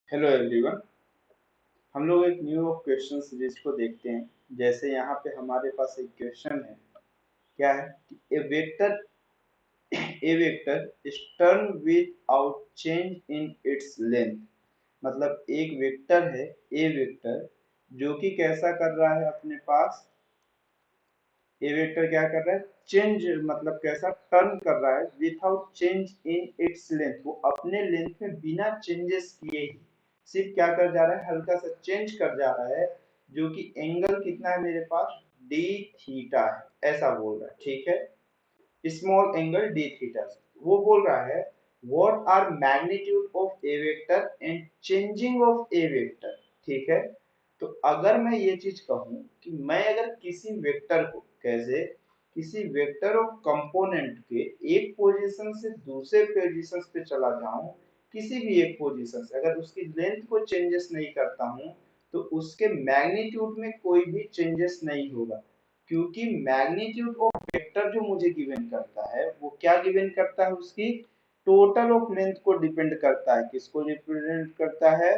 Hello everyone. हम लोग एक न्यू क्वेश्चन सीरीज को देखते हैं। जैसे यहाँ पे हमारे पास एक क्वेश्चन है। क्या है कि A vector is turned without change in its length। मतलब एक वेक्टर है ए वेक्टर जो कि कैसा कर रहा है अपने पास। ए वेक्टर क्या कर रहा है, चेंज मतलब कैसा टर्न कर रहा है without change in its length. वो अपने लेंथ में बिना चेंजेस किए ही सिर्फ क्या कर जा रहा है, हल्का सा चेंज कर जा रहा है। जो कि एंगल कितना है मेरे पास, डी थीटा है, ऐसा बोल रहा है। ठीक है, स्मॉल एंगल डी थीटा। वो बोल रहा है what are magnitude of a vector and changing of a vector. ठीक है, तो अगर मैं ये चीज कहूं कि मैं अगर किसी वेक्टर को कैसे, किसी वेक्टर और कंपोनेंट के एक पोजीशन से दूसरे पोजीशन पे चला जाऊं, किसी भी एक पोजीशन से अगर उसकी लेंथ को चेंजेस नहीं करता हूं तो उसके मैग्नीट्यूड में कोई भी चेंजेस नहीं होगा। क्योंकि मैग्नीट्यूड ऑफ वेक्टर जो मुझे गिवन करता है वो क्या गिवन करता है, उसकी टोटल ऑफ लेंथ को डिपेंड करता है। किसको रिप्रेजेंट करता है,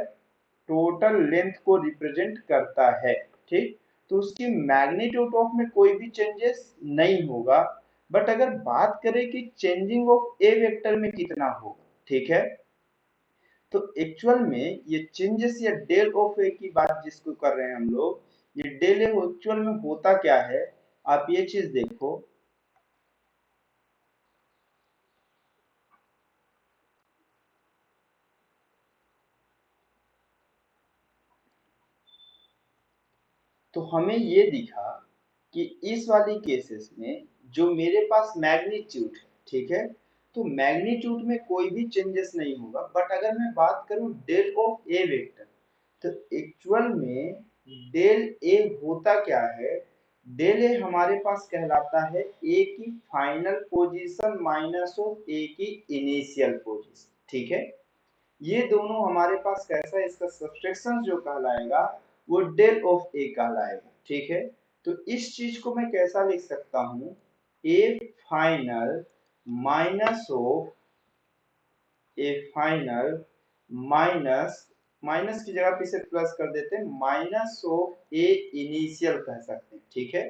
टोटल लेंथ को रिप्रेजेंट करता है। ठीक, तो उसकी मैग्नीट्यूड ऑफ में कोई भी चेंजेस नहीं होगा। बट अगर बात करें कि चेंजिंग ऑफ ए वेक्टर में कितना होगा, ठीक है, तो एक्चुअल में ये चेंजेस या डेल ऑफ ए की बात जिसको कर रहे हैं हम लोग, ये डेल ए एक्चुअल में होता क्या है, आप ये चीज देखो। तो हमें ये दिखा कि इस वाली केसेस में जो मेरे पास मैग्नीट्यूड है, ठीक है, तो मैग्नीट्यूड में कोई भी चेंजेस नहीं होगा। बट अगर मैं बात करूं डेल ऑफ ए वेक्टर, तो एक्चुअल में डेल ए होता क्या है, डेल ए हमारे पास कहलाता है ए की फाइनल पोजीशन माइनस ऑफ ए की इनिशियल पोजीशन। ठीक है, ये दोनों हमारे पास कैसा है, इसका सब्ट्रैक्शन जो कहलाएगा वो डेल ऑफ ए कहलाएगा। ठीक है, तो इस चीज को मैं कैसा लिख सकता हूं, A final minus of A final minus, minus की जगह पे इसे प्लस कर देते हैं, माइनस ऑफ ए इनिशियल कह सकते हैं। ठीक है,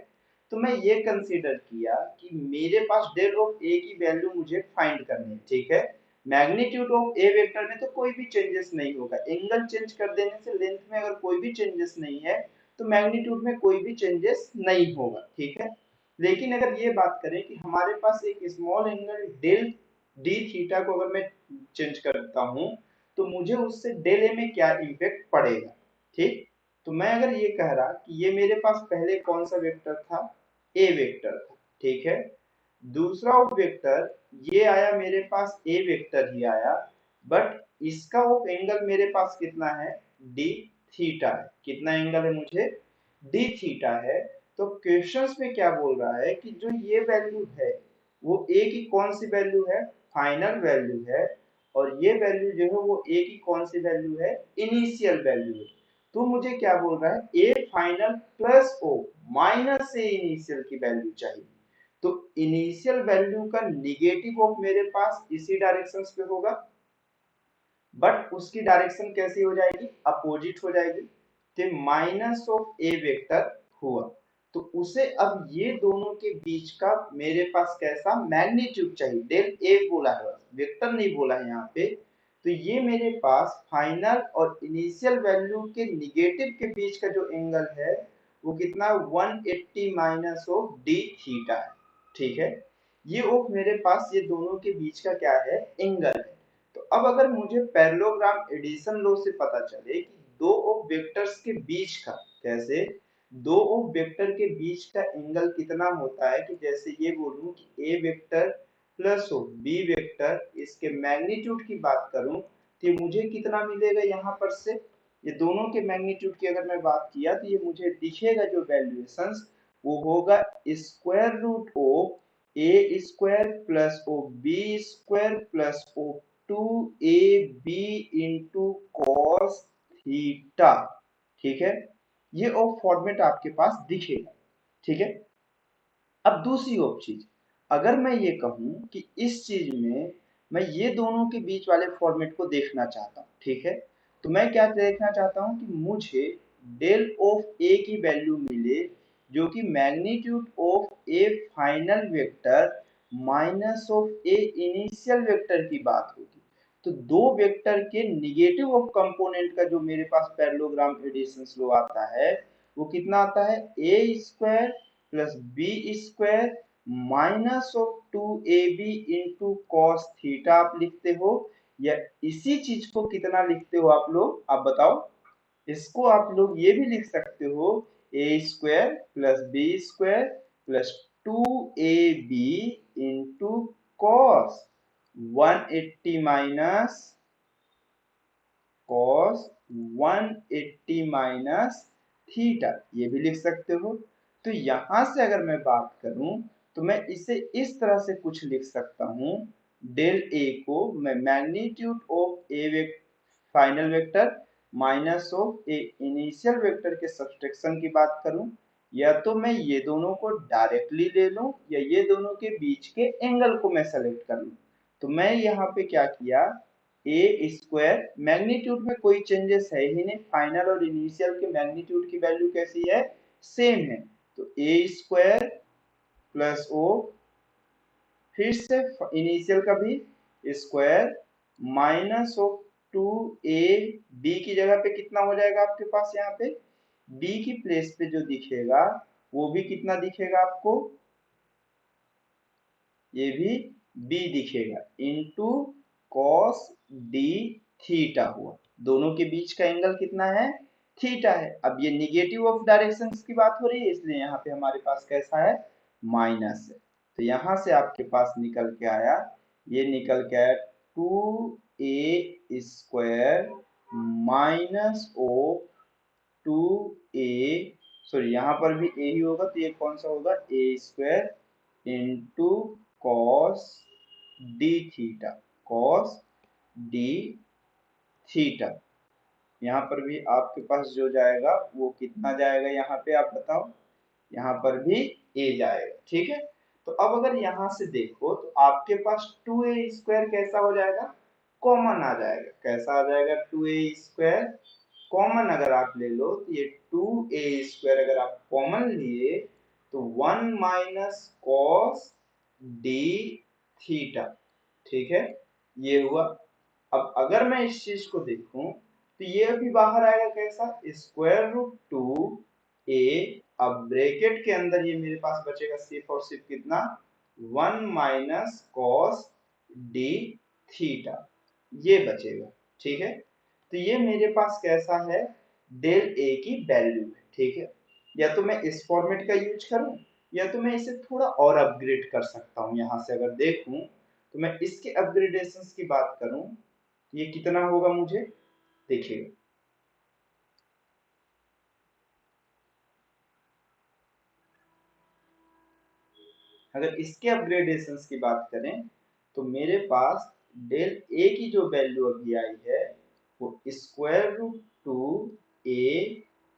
तो मैं ये कंसीडर किया कि मेरे पास डेल ऑफ ए की वैल्यू मुझे फाइंड करनी है। ठीक है, मैग्नीट्यूड ऑफ ए वेक्टर में तो कोई भी चेंजेस नहीं होगा, एंगल चेंज कर देने से लेंथ में अगर कोई भी चेंजेस नहीं है तो मैग्नीट्यूड में कोई भी चेंजेस नहीं होगा। ठीक है, लेकिन अगर ये बात करें कि हमारे पास एक small angle del d theta को अगर मैं चेंज करता हूं तो मुझे उससे डेल ए में क्या इम्पैक्ट पड़ेगा। ठीक, तो मैं अगर ये कह रहा कि ये मेरे पास पहले कौन सा वेक्टर था, ए वेक्टर था। ठीक है, दूसरा वेक्टर ये आया मेरे पास, ए वेक्टर ही आया, बट इसका वो एंगल मेरे पास कितना है, डी थीटा है। कितना एंगल है मुझे, डी थीटा है। तो क्वेश्चंस में क्या बोल रहा है कि जो ये वैल्यू है वो ए की कौन सी वैल्यू है, फाइनल वैल्यू है, और ये वैल्यू जो है वो ए की कौन सी वैल्यू है, इनिशियल वैल्यू है। तो मुझे क्या बोल रहा है, A final plus of minus A initial की वैल्यू चाहिए। तो इनिशियल वैल्यू का निगेटिव ऑफ मेरे पास इसी डायरेक्शन पे होगा, बट उसकी डायरेक्शन कैसी हो जाएगी, अपोजिट हो जाएगी। तो माइनस ऑफ ए वेक्टर हुआ, तो उसे अब ये दोनों के बीच का मेरे पास कैसा मैग्नीट्यूड चाहिए, डेल ए बोला है, वेक्टर नहीं बोला है यहाँ पे। तो ये मेरे पास फाइनल और इनिशियल वैल्यू के निगेटिव के बीच का जो एंगल है वो कितना, 180 माइनस ऑफ डी थीटा है। ठीक है, ये ऑफ मेरे पास ये दोनों के बीच का क्या है, एंगल है। तो अब अगर मुझे पैरेललोग्राम एडिशन लॉ से पता चले कि दो ऑफ वेक्टर्स के बीच का, कैसे, दो ऑफ वेक्टर के बीच का एंगल कितना होता है, कि जैसे ये बोलूं कि A vector plus of B vector, इसके मैग्नीट्यूड की बात करूं तो मुझे कितना मिलेगा यहाँ पर से, ये दोनों के मैग्नीट्यूड की अगर मैं बात किया तो ये मुझे दिखेगा जो वैल्यूएशंस, वो होगा square root of A square plus of B square plus of 2ab into cos theta. ठीक है, ये ऑफ फॉर्मेट आपके पास दिखेगा। ठीक है, अब दूसरी ऑफ चीज, अगर मैं ये कहूं कि इस चीज में मैं ये दोनों के बीच वाले फॉर्मेट को देखना चाहता हूं, ठीक है, तो मैं क्या देखना चाहता हूं कि मुझे डेल ऑफ ए की वैल्यू मिले जो कि magnitude of A final vector minus of A initial vector की बात होगी। तो दो वेक्टर के निगेटिव ऑफ कंपोनेंट का जो मेरे पास पैरेललोग्राम एडिशन लो आता है वो कितना आता है, A square plus B square minus of 2ab into cos theta आप लिखते हो, या इसी चीज को कितना लिखते हो आप लोग, आप बताओ। इसको आप लोग ये भी लिख सकते हो A square plus B square plus 2ab into cos 180 minus cos 180 minus theta, ये भी लिख सकते हो। तो यहां से अगर मैं बात करूं तो मैं इसे इस तरह से कुछ लिख सकता हूं, डेल ए को मैं magnitude of A final vector minus of A initial vector के सब्सट्रैक्शन की बात करूं, या तो मैं ये दोनों को डायरेक्टली ले लूं या ये दोनों के बीच के एंगल को मैं सेलेक्ट कर लूं। तो मैं यहाँ पे क्या किया, ए स्क्वायर मैग्नीट्यूड में कोई चेंजेस है ही नहीं, फाइनल और इनिशियल के मैग्नीट्यूड की वैल्यू कैसी है, सेम है। तो ए स्क्वायर प्लस ओ, फिर से इनिशियल का भी square minus of 2a b की जगह पे कितना हो जाएगा आपके पास, यहाँ पे b की प्लेस पे जो दिखेगा वो भी कितना दिखेगा आपको, ये भी b दिखेगा इंटू कॉस डी थीटा हुआ। दोनों के बीच का एंगल कितना है, थीटा है। अब ये निगेटिव ऑफ डायरेक्शंस की बात हो रही है इसलिए यहाँ पे हमारे पास कैसा है, माइनस है। तो यहां से आपके पास निकल के आया, ये निकल के आया 2a square minus O 2a, sorry यहाँ पर भी a ही होगा तो ये कौन सा होगा, a square into cos D theta, cos D theta. यहाँ पर भी आपके पास जो जाएगा वो कितना जाएगा, यहाँ पे आप बताओ, यहाँ पर भी a जाएगा, ठीक है। तो अब अगर यहाँ से देखो तो आपके पास 2a स्क्वायर कैसा हो जाएगा, कॉमन आ जाएगा। कैसा आ जाएगा, 2a स्क्वायर कॉमन अगर आप ले लो तो ये 2a स्क्वायर अगर आप कॉमन लिए तो 1 माइनस कॉस डी थीटा, ठीक है, ये हुआ। अब अगर मैं इस चीज को देखूं तो ये अभी बाहर आएगा कैसा, स्क्वायर रूट 2a, अब ब्रैकेट के अंदर ये मेरे पास बचेगा सिर्फ और सिर्फ कितना, 1 माइनस कॉस डी थीटा, ये बचेगा, ठीक है। तो ये मेरे पास कैसा है, डेल ए की वैल्यू है, ठीक है। या तो मैं इस फॉर्मेट का यूज करूं या तो मैं इसे थोड़ा और अपग्रेड कर सकता हूं। यहां से अगर देखूं तो मैं इसके अपग्रेडेशंस की बात करूं ये कितना होगा मुझे, देखिए अगर इसके अपग्रेडेशंस की बात करें तो मेरे पास डेल ए की जो वैल्यू अभी आई है वो स्क्वायर रूट 2a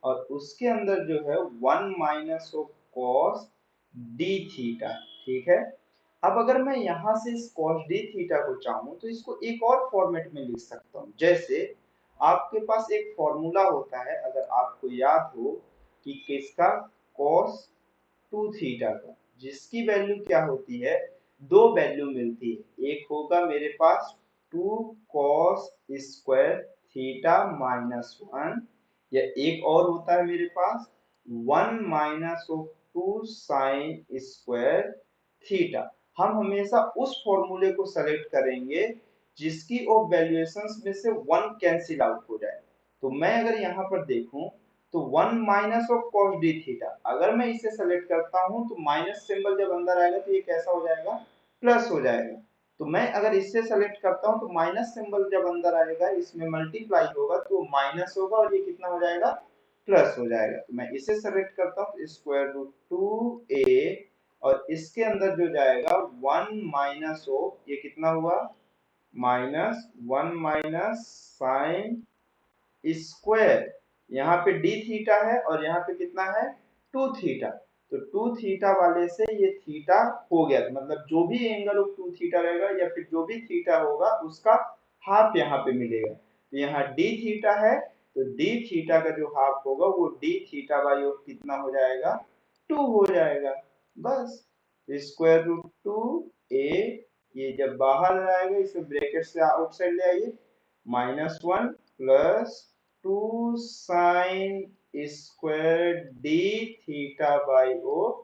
और उसके अंदर जो है 1 minus of cos D theta, ठीक है। अब अगर मैं यहां से इस कॉस डी थीटा को चाहूं तो इसको एक और फॉर्मेट में लिख सकता हूं। जैसे आपके पास एक फॉर्मूला होता है, अगर आपको याद हो कि किसका, कॉस 2 थीटा का, जिसकी वैल्यू क्या होती है, दो वैल्यू मिलती है। एक होगा मेरे पास 2 कॉस स्क्वायर थीटा माइनस 1, या एक और होता है मेरे पास 1 minus of 2 sine square theta. हम हमेशा उस फॉर्मूले को सेलेक्ट करेंगे जिसकी ऑफ वैल्यूएशंस में से 1 कैंसिल आउट हो जाए। तो मैं अगर यहाँ पर देखूं तो 1 minus of cos D theta, अगर मैं इसे सेलेक्ट करता हूं तो माइनस सिंबल जब अंदर आएगा तो ये कैसा हो जाएगा, प्लस हो जाएगा। तो मैं अगर इससे सेलेक्ट करता हूं तो माइनस सिंबल जब अंदर आएगा इसमें मल्टीप्लाई होगा तो माइनस होगा और ये कितना हो जाएगा, प्लस हो जाएगा। तो मैं इसे सेलेक्ट करता हूं स्क्वायर रूट 2a और इसके अंदर जो जाएगा 1 माइनस ऑफ, ये कितना हुआ, माइनस 1 माइनस साइन स्क्वायर, यहाँ पे डी थीटा है और यहाँ पे कितना है, 2 थीटा। तो 2 थीटा वाले से ये थीटा हो गया, मतलब जो भी एंगल ऑफ 2 थीटा रहेगा या फिर जो भी थीटा होगा उसका हाफ यहाँ पे मिलेगा। तो यहाँ डी थीटा है, तो डी थीटा का जो हाफ होगा वो डी थीटा बाई ऑफ कितना हो जाएगा, 2 हो जाएगा। बस स्क्वायर रूट 2a, ये जब बाहर आएगा इसे ब्रैकेट से आउटसाइड ले आइए, -1 plus 2 sine square D theta by of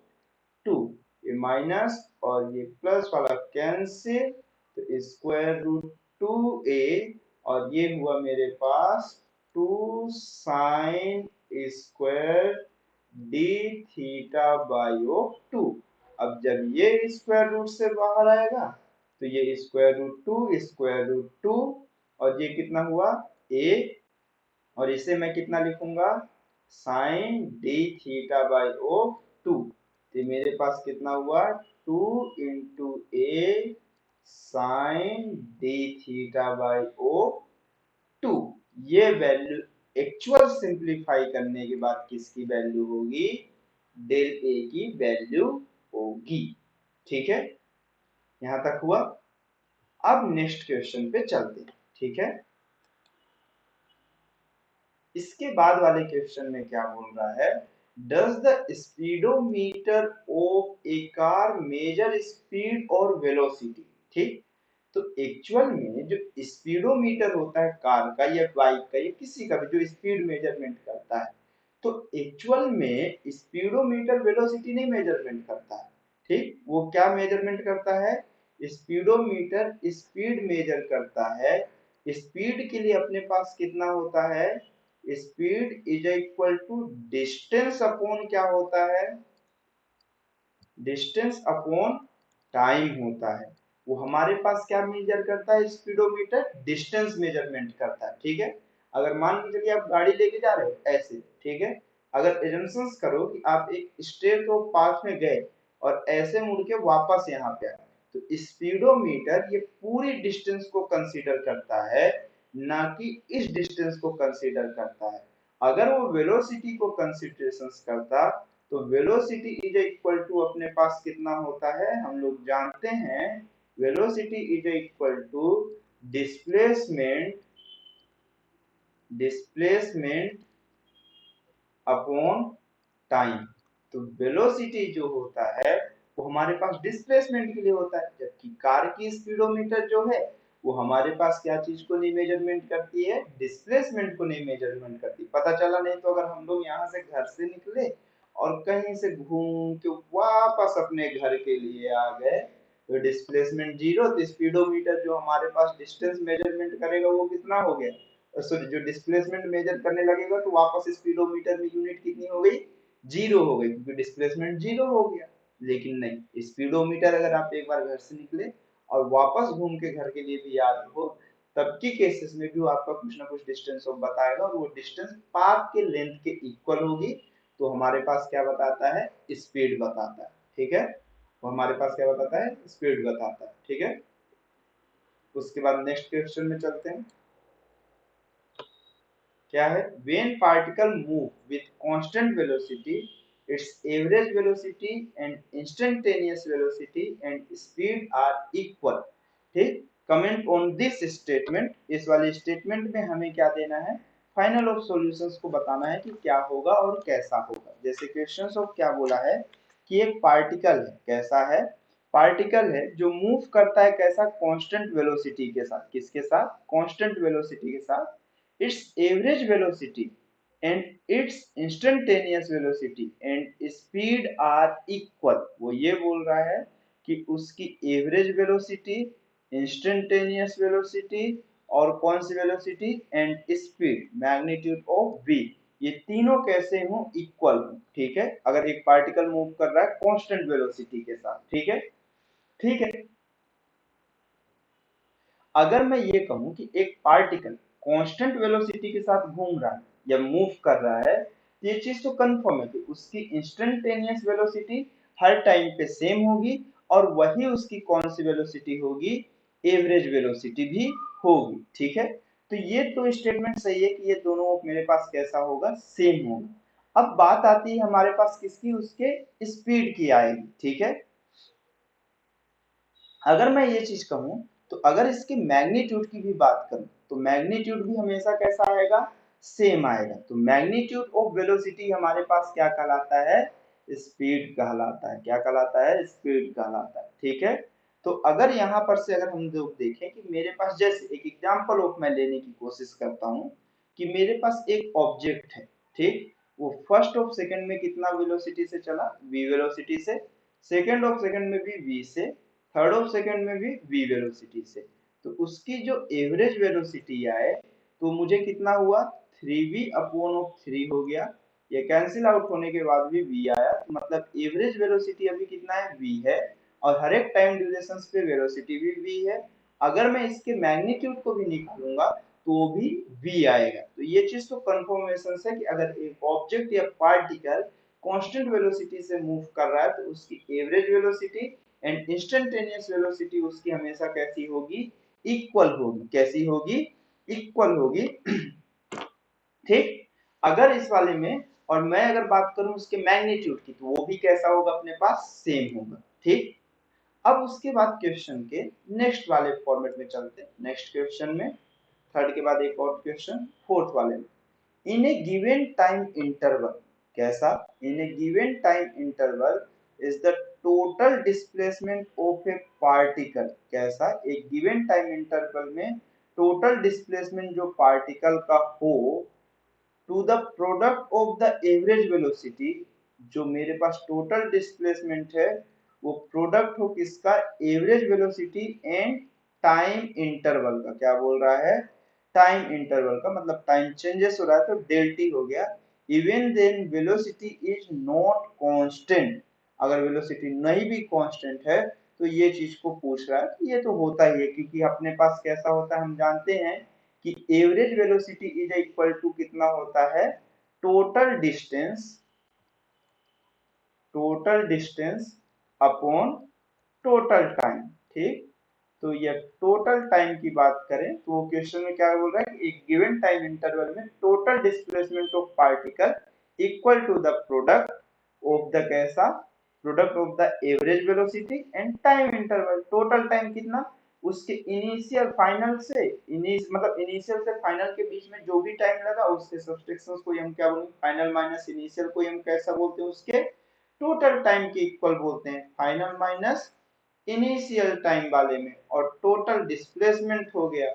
2, ये माइनस और ये प्लस वाला कैंसिल, तो स्क्वायर रूट 2a, और ये हुआ मेरे पास 2 sine square D theta by of 2। अब जब ये स्क्वायर रूट से बाहर आएगा तो ये स्क्वायर रूट टू और ये कितना हुआ a, और इसे मैं कितना लिखूंगा, sine d theta by of 2। तो मेरे पास कितना हुआ, 2 into A sine d theta by of 2। ये वैल्यू एक्चुअल सिंप्लीफाई करने के बाद किसकी वैल्यू होगी, डेल ए की वैल्यू होगी। ठीक है, यहां तक हुआ। अब नेक्स्ट क्वेश्चन पे चलते हैं। ठीक है, इसके बाद वाले क्वेश्चन में क्या बोल रहा है, does the speedometer of a car measure speed और वेलोसिटी। ठीक, तो एक्चुअल में जो स्पीडोमीटर होता है कार का या बाइक का या किसी का भी जो स्पीड मेजरमेंट करता है, तो एक्चुअल में स्पीडोमीटर वेलोसिटी नहीं मेजरमेंट करता है। ठीक, वो क्या मेजरमेंट करता है, स्पीडोमीटर स्पीड मेजर करता है। स्पीड के लिए अपने पास कितना होता है, speed is equal to distance upon क्या होता है, डिस्टेंस अपॉन टाइम होता है। वो हमारे पास क्या मेजर करता है, स्पीडोमीटर डिस्टेंस मेजरमेंट करता है। ठीक है, अगर मान के चलिए आप गाड़ी लेके जा रहे हो ऐसे, ठीक है, अगर एजम्पशंस करो कि आप एक स्टेट ऑफ पाथ में गए और ऐसे मुड़ के वापस यहाँ पे आए, तो स्पीडोमीटर ये पूरी डिस्टेंस को कंसीडर करता है, ना कि इस डिस्टेंस को कंसीडर करता है। अगर वो वेलोसिटी को कंसीडरेशन करता तो वेलोसिटी इज इक्वल टू अपने पास कितना होता है, हम लोग जानते हैं, velocity is equal to displacement displacement upon time. तो वेलोसिटी जो होता है वो हमारे पास डिस्प्लेसमेंट के लिए होता है, जबकि कार की स्पीडोमीटर जो है वो हमारे पास क्या चीज को नहीं मेजरमेंट करती है, डिस्प्लेसमेंट को नहीं मेजरमेंट करती। पता चला नहीं तो अगर हम लोग यहाँ से घर से निकले और कहीं से घूम के वापस अपने घर के लिए आ गए तो डिस्प्लेसमेंट जीरो, तो स्पीडोमीटर जो हमारे पास डिस्टेंस मेजरमेंट करेगा वो कितना हो गया, सॉरी जो डिस्प्लेसमेंट मेजर करने लगेगा तो वापस स्पीडोमीटर में यूनिट कितनी हो गई, जीरो हो गई, क्योंकि डिस्प्लेसमेंट जीरो हो गया। लेकिन नहीं, स्पीडोमीटर अगर आप एक बार घर से निकले और वापस घूम के घर के लिए भी याद हो, तब की केसेस में भी वो आपका कुछ ना कुछ डिस्टेंस बताएगा और वो डिस्टेंस पाथ के लेंथ के इक्वल होगी, तो हमारे पास क्या बताता है, स्पीड बताता है। ठीक है, वो हमारे पास क्या बताता है, स्पीड बताता है। ठीक है, उसके बाद नेक्स्ट क्वेश्चन में चलते हैं। क्या है, when particle move with constant velocity its average velocity and instantaneous velocity and speed are equal। ठीक, कमेंट ऑन दिस स्टेटमेंट, इस वाले स्टेटमेंट में हमें क्या देना है, फाइनल ऑफ सॉल्यूशंस को बताना है कि क्या होगा और कैसा होगा। जैसे क्वेश्चंस ऑफ क्या बोला है कि एक पार्टिकल है, कैसा है, पार्टिकल है जो मूव करता है कैसा, कांस्टेंट वेलोसिटी के साथ, किसके साथ, कांस्टेंट वेलोसिटी के साथ, its average velocity and its instantaneous velocity and speed are equal। वो ये बोल रहा है कि उसकी एवरेज वेलोसिटी, इंस्टेंटेनियस वेलोसिटी और कौन सी velocity, and speed, magnitude of v, ये तीनों कैसे हों, इक्वल हों। ठीक है, अगर एक पार्टिकल मूव कर रहा है कांस्टेंट वेलोसिटी के साथ। ठीक है, ठीक है, अगर मैं ये कहूं कि एक पार्टिकल कांस्टेंट वेलोसिटी के साथ घूम रहा है या मूव कर रहा है, तो ये चीज तो कंफर्म है कि उसकी इंस्टेंटेनियस वेलोसिटी हर टाइम पे सेम होगी और वही उसकी कौन सी वेलोसिटी होगी, एवरेज वेलोसिटी भी होगी। ठीक है, तो ये तो स्टेटमेंट सही है कि ये दोनों मेरे पास कैसा होगा, सेम होगा। अब बात आती है हमारे पास किसकी, उसके स्पीड की आएगी। ठीक है, अगर मैं ये चीज कहूं तो अगर इसके मैग्नीट्यूड की भी बात करूं तो तो मैग्नीट्यूड भी हमेशा कैसा आएगा, सेम आएगा। तो मैग्नीट्यूड ऑफ वेलोसिटी हमारे पास क्या कहलाता है, स्पीड कहलाता है। क्या कहलाता है, स्पीड कहलाता है। ठीक है, तो अगर यहाँ पर से अगर हम लोग देखें कि मेरे पास, जैसे एक एग्जांपल ऑफ मैं लेने की कोशिश करता हूँ कि मेरे पास एक ऑब्जेक्ट है, ठीक, वो फर्स्ट ऑफ सेकंड में कितना वेलोसिटी से चला, v वेलोसिटी से, सेकंड ऑफ सेकंड में भी v से, थर्ड ऑफ सेकंड में भी v वेलोसिटी से। तो उसकी जो एवरेज वेलोसिटी आए तो मुझे कितना हुआ, 3v अपॉन ऑफ 3 हो गया। ये कैंसिल आउट होने के बाद भी v आया, तो मतलब एवरेज वेलोसिटी अभी कितना है, v है, और हर एक टाइम ड्यूरेशन पे वेलोसिटी भी v है। अगर मैं इसके मैग्नीट्यूड को भी निकालूंगा तो भी v आएगा। तो ये चीज तो कंफर्मेशन है कि अगर एक ऑब्जेक्ट या पार्टिकल कांस्टेंट वेलोसिटी से मूव कर रहा है तो उसकी average velocity and instantaneous velocity उसकी हमेशा कैसी होगी, इक्वल होगी। कैसी होगी, इक्वल होगी। ठीक, अगर इस वाले में और मैं अगर बात करूं उसके मैग्नीट्यूड की तो वो भी कैसा होगा, अपने पास सेम होगा। ठीक, अब उसके बाद क्वेश्चन के नेक्स्ट वाले फॉर्मेट में चलते हैं। नेक्स्ट क्वेश्चन में थर्ड के बाद एक और क्वेश्चन फोर्थ वाले में, in a given time interval, कैसा, in a given time interval is the total displacement of a particle, कैसा, एक गिवन टाइम इंटरवल में टोटल डिस्प्लेसमेंट जो पार्टिकल का हो to the product of the average velocity, जो मेरे पास टोटल डिस्प्लेसमेंट है वो प्रोडक्ट हो किसका, average velocity and time interval का। क्या बोल रहा है, टाइम इंटरवल का, मतलब टाइम चेंजेस हो रहा है तो डेल टी हो गया। Even then velocity is not constant, अगर वेलोसिटी नहीं भी कांस्टेंट है तो ये चीज को पूछ रहा है। ये तो होता ही है, क्योंकि अपने पास कैसा होता है, हम जानते हैं कि average velocity is equal to कितना होता है, total distance, total distance upon total time. ठीक, तो ये टोटल टाइम की बात करें तो वो क्वेश्चन में क्या बोल रहा है कि एक गिवन टाइम इंटरवल में total displacement of particle equal to the product of the, कैसा, product of the average velocity and time interval. Total time कितना, उसके इनिशियल फाइनल से, मतलब इनिशियल से फाइनल के बीच में जो भी टाइम लगा उसके सब्सट्रैक्शंस को हम क्या बोलेंगे, फाइनल माइनस इनिशियल को हम कैसा बोलते हैं, उसके टोटल टाइम के इक्वल बोलते हैं, फाइनल माइनस इनिशियल टाइम वाले में, और टोटल डिस्प्लेसमेंट हो गया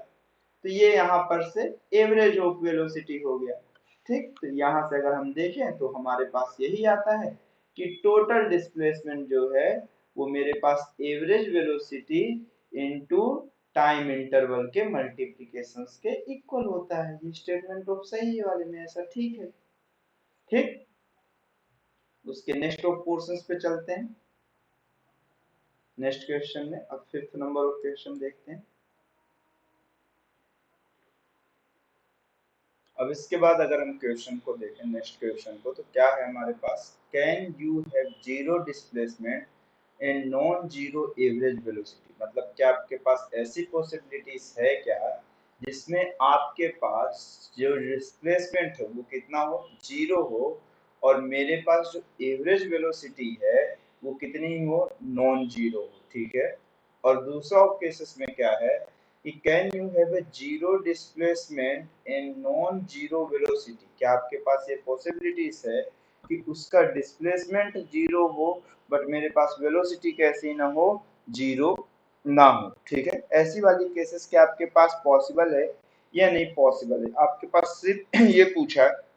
तो ये यहाँ पर से एवरेज ऑफ वेलोसिटी हो गया। ठीक, तो यहाँ से अगर हम देखें तो हमारे पास यही आता है कि टोटल डिस्प्लेसमेंट जो है वो मेरे पास average velocity into time interval के मल्टीप्लिकेशंस के इक्वल होता है। ये स्टेटमेंट ऑफ सही है वाले में, ऐसा ठीक है। ठीक, उसके नेक्स्ट ऑफ पोर्शंस पे चलते हैं। नेक्स्ट क्वेश्चन में अब फिफ्थ नंबर ऑफ क्वेश्चन देखते हैं। अब इसके बाद अगर हम क्वेश्चन को देखें, नेक्स्ट क्वेश्चन को, तो क्या है हमारे पास, can you have zero displacement and non zero average velocity, मतलब क्या आपके पास ऐसी पॉसिबिलिटीज है क्या जिसमें आपके पास जो डिस्प्लेसमेंट है वो कितना हो, जीरो हो, और मेरे पास जो एवरेज वेलोसिटी है वो कितनी हो, नॉन जीरो हो। ठीक है, और दूसरा केसेस में क्या है कि can you have a zero displacement and non zero velocity, क्या आपके पास ये पॉसिबिलिटीज है कि उसका डिस्प्लेसमेंट जीरो हो बट मेरे पास वेलोसिटी कैसी ना हो, जीरो ना हो। ठीक है, ऐसी वाली केसेस क्या आपके पास पॉसिबल है या नहीं पॉसिबल है, आपके पास सिर्फ ये पूछा है।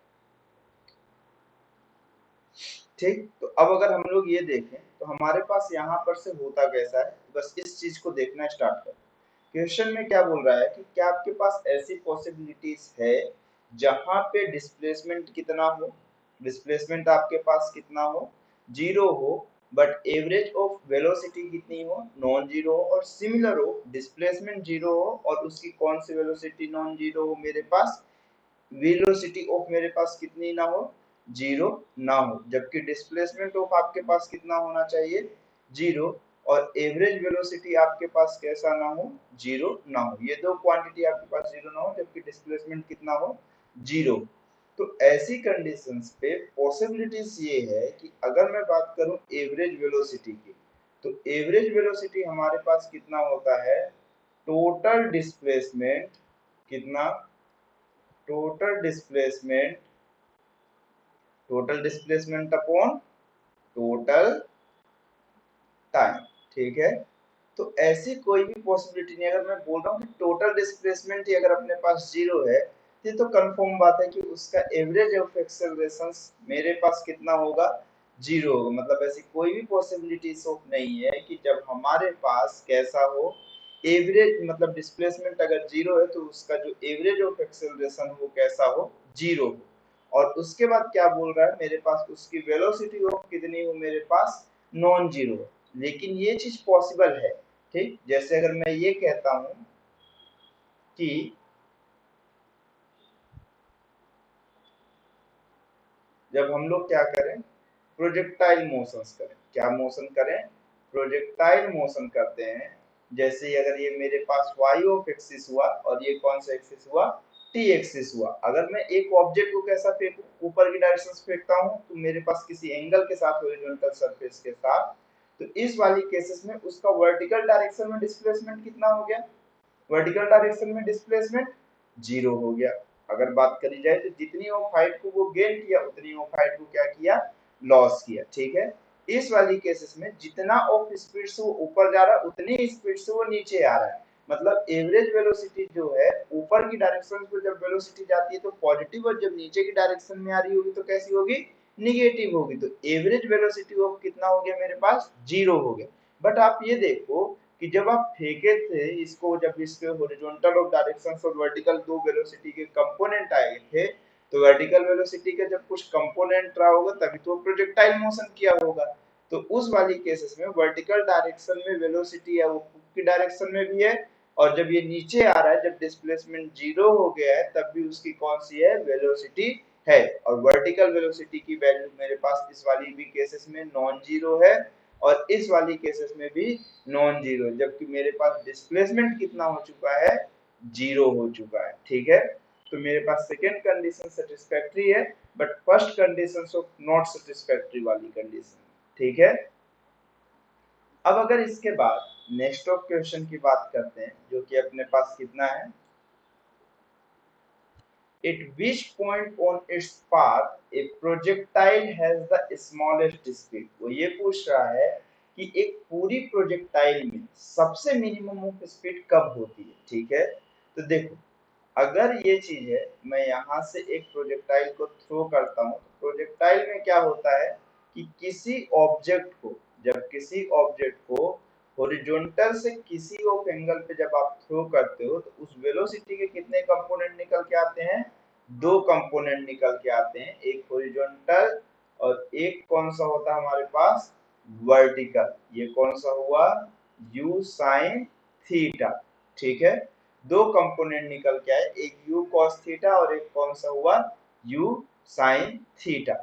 ठीक, तो अब अगर हम लोग ये देखें तो हमारे पास यहाँ पर से होता कैसा है, बस इस चीज को देखना स्टार्ट करें। क्वेश्चन में क्या बोल रहा है कि क्या आपके पास ऐसी पॉसिबिलिटीज है जहां पे डिस्प्लेसमेंट कितना हो, डिस्प्लेसमेंट आपके पास कितना हो, जीरो हो, बट एवरेज ऑफ वेलोसिटी कितनी हो, नॉन जीरो हो, और सिमिलर हो, डिस्प्लेसमेंट जीरो हो और उसकी कौन सी वेलोसिटी नॉन जीरो हो, मेरे पास वेलोसिटी ऑफ मेरे पास कितनी ना हो, जीरो ना हो, जबकि डिस्प्लेसमेंट ऑफ आपके पास कितना होना चाहिए, जीरो, और एवरेज वेलोसिटी आपके पास कैसा ना हो, जीरो ना हो। ये दो क्वांटिटी आपके पास जीरो ना हो जबकि डिस्प्लेसमेंट कितना हो, जीरो। तो ऐसी कंडीशंस पे पॉसिबिलिटीज ये है कि अगर मैं बात करूं एवरेज वेलोसिटी की, तो एवरेज वेलोसिटी हमारे पास कितना होता है, टोटल डिस्प्लेसमेंट कितना, total displacement upon total time, ठीक है। तो ऐसी कोई भी पॉसिबिलिटी नहीं, अगर मैं बोल रहा हूँ कि टोटल डिस्प्लेसमेंट ही अगर अपने पास जीरो है, तो कंफर्म बात है कि उसका एवरेज ऑफ एक्सेलरेशन मेरे पास कितना होगा, जीरो होगा। मतलब ऐसी कोई भी पॉसिबिलिटी नहीं है कि जब हमारे पास कैसा हो, एवरेज मतलब डिस्प्लेसमेंट अगर जीरो है तो उसका जो एवरेज ऑफ एक्सेलरेशन वो कैसा हो, जीरो हो। और उसके बाद क्या बोल रहा है, मेरे पास उसकी वेलोसिटी ऑफ कितनी हो, मेरे पास नॉन जीरो। लेकिन ये चीज पॉसिबल है, ठीक। जैसे अगर मैं ये कहता हूं कि जब हम लोग क्या करें, प्रोजेक्टाइल मोशंस करें, क्या मोशन करें, प्रोजेक्टाइल मोशन करते हैं। जैसे अगर ये मेरे पास y ऑफ एक्सिस हुआ और ये कौन सा एक्सिस हुआ, t एक्सिस हुआ। अगर मैं एक ऑब्जेक्ट को कैसा फेंकूं, ऊपर की डायरेक्शन से फेंकता हूं तो मेरे पास किसी एंगल के साथ, हॉरिजॉन्टल सरफेस के साथ, तो इस वाली केसेस में उसका वर्टिकल डायरेक्शन में डिस्प्लेसमेंट कितना हो गया, वर्टिकल डायरेक्शन में डिस्प्लेसमेंट जीरो हो गया। अगर बात करी जाए तो जितनी ऑफ हाइट को वो गेन किया, उतनी ऑफ हाइट को क्या किया, लॉस किया, ठीक है। इस वाली केसेस में जितना ऑफ स्पीड से वो ऊपर जा रहा है, उतनी स्पीड से वो नीचे आ रहा है। मतलब एवरेज वेलोसिटी जो है, ऊपर की डायरेक्शन में जब वेलोसिटी जाती है तो पॉजिटिव, और जब नीचे की डायरेक्शन में आ रही होगी तो कैसी होगी, निगेटिव होगी। तो एवरेज वेलोसिटी ऑफ कितना हो गया मेरे पास, जीरो हो गया। बट आप ये देखो कि जब आप फेंके थे इसको, जब इसके हॉरिजॉन्टल ऑफ डायरेक्शन और वर्टिकल दो वेलोसिटी के कंपोनेंट आए थे, तो वर्टिकल वेलोसिटी का जब कुछ कंपोनेंट रहा होगा तभी तो प्रोजेक्टाइल मोशन किया होगा। तो उस वाली केसेस में वर्टिकल डायरेक्शन में वेलोसिटी है वो की डायरेक्शन में भी है, और जब ये नीचे आ रहा है, जब डिस्प्लेसमेंट जीरो हो गया है, तब भी उसकी कौन सी है, वेलोसिटी है। और वर्टिकल वेलोसिटी की वैल्यू मेरे पास इस वाली भी केसेस में नॉन जीरो है, और इस वाली केसेस में भी नॉन जीरो, जबकि मेरे पास डिस्प्लेसमेंट कितना हो चुका है, जीरो हो चुका है, ठीक है। तो मेरे पास सेकेंड कंडीशन सेटिस्फैक्ट्री है, but first condition of not satisfactory वाली कंडीशन, ठीक है। अब अगर इसके बाद नेक्स्ट ऑफ क्वेश्चन की बात करते हैं, जो कि अपने पास कितना है, at which point on its path a projectile has the smallest speed। वो ये पूछ रहा है कि एक पूरी प्रोजेक्टाइल में सबसे मिनिमम ऑफ स्पीड कब होती है, ठीक है। तो देखो, अगर ये चीज है, मैं यहाँ से एक प्रोजेक्टाइल को थ्रो करता हूँ, तो प्रोजेक्टाइल में क्या होता है कि किसी ऑब्जेक्ट को, जब किसी ऑब्जेक्ट को हॉरिजॉन्टल से किसी ऑफ एंगल पे जब आप थ्रो करते हो, तो उस वेलोसिटी के कितने कंपोनेंट निकल के आते हैं, दो कंपोनेंट निकल के आते हैं, एक हॉरिजॉन्टल और एक कौन सा होता है हमारे पास, वर्टिकल। ये कौन सा हुआ, u sin थीटा, ठीक है। दो कंपोनेंट निकल के आए, एक u cos थीटा और एक कौन सा हुआ, u sin थीटा।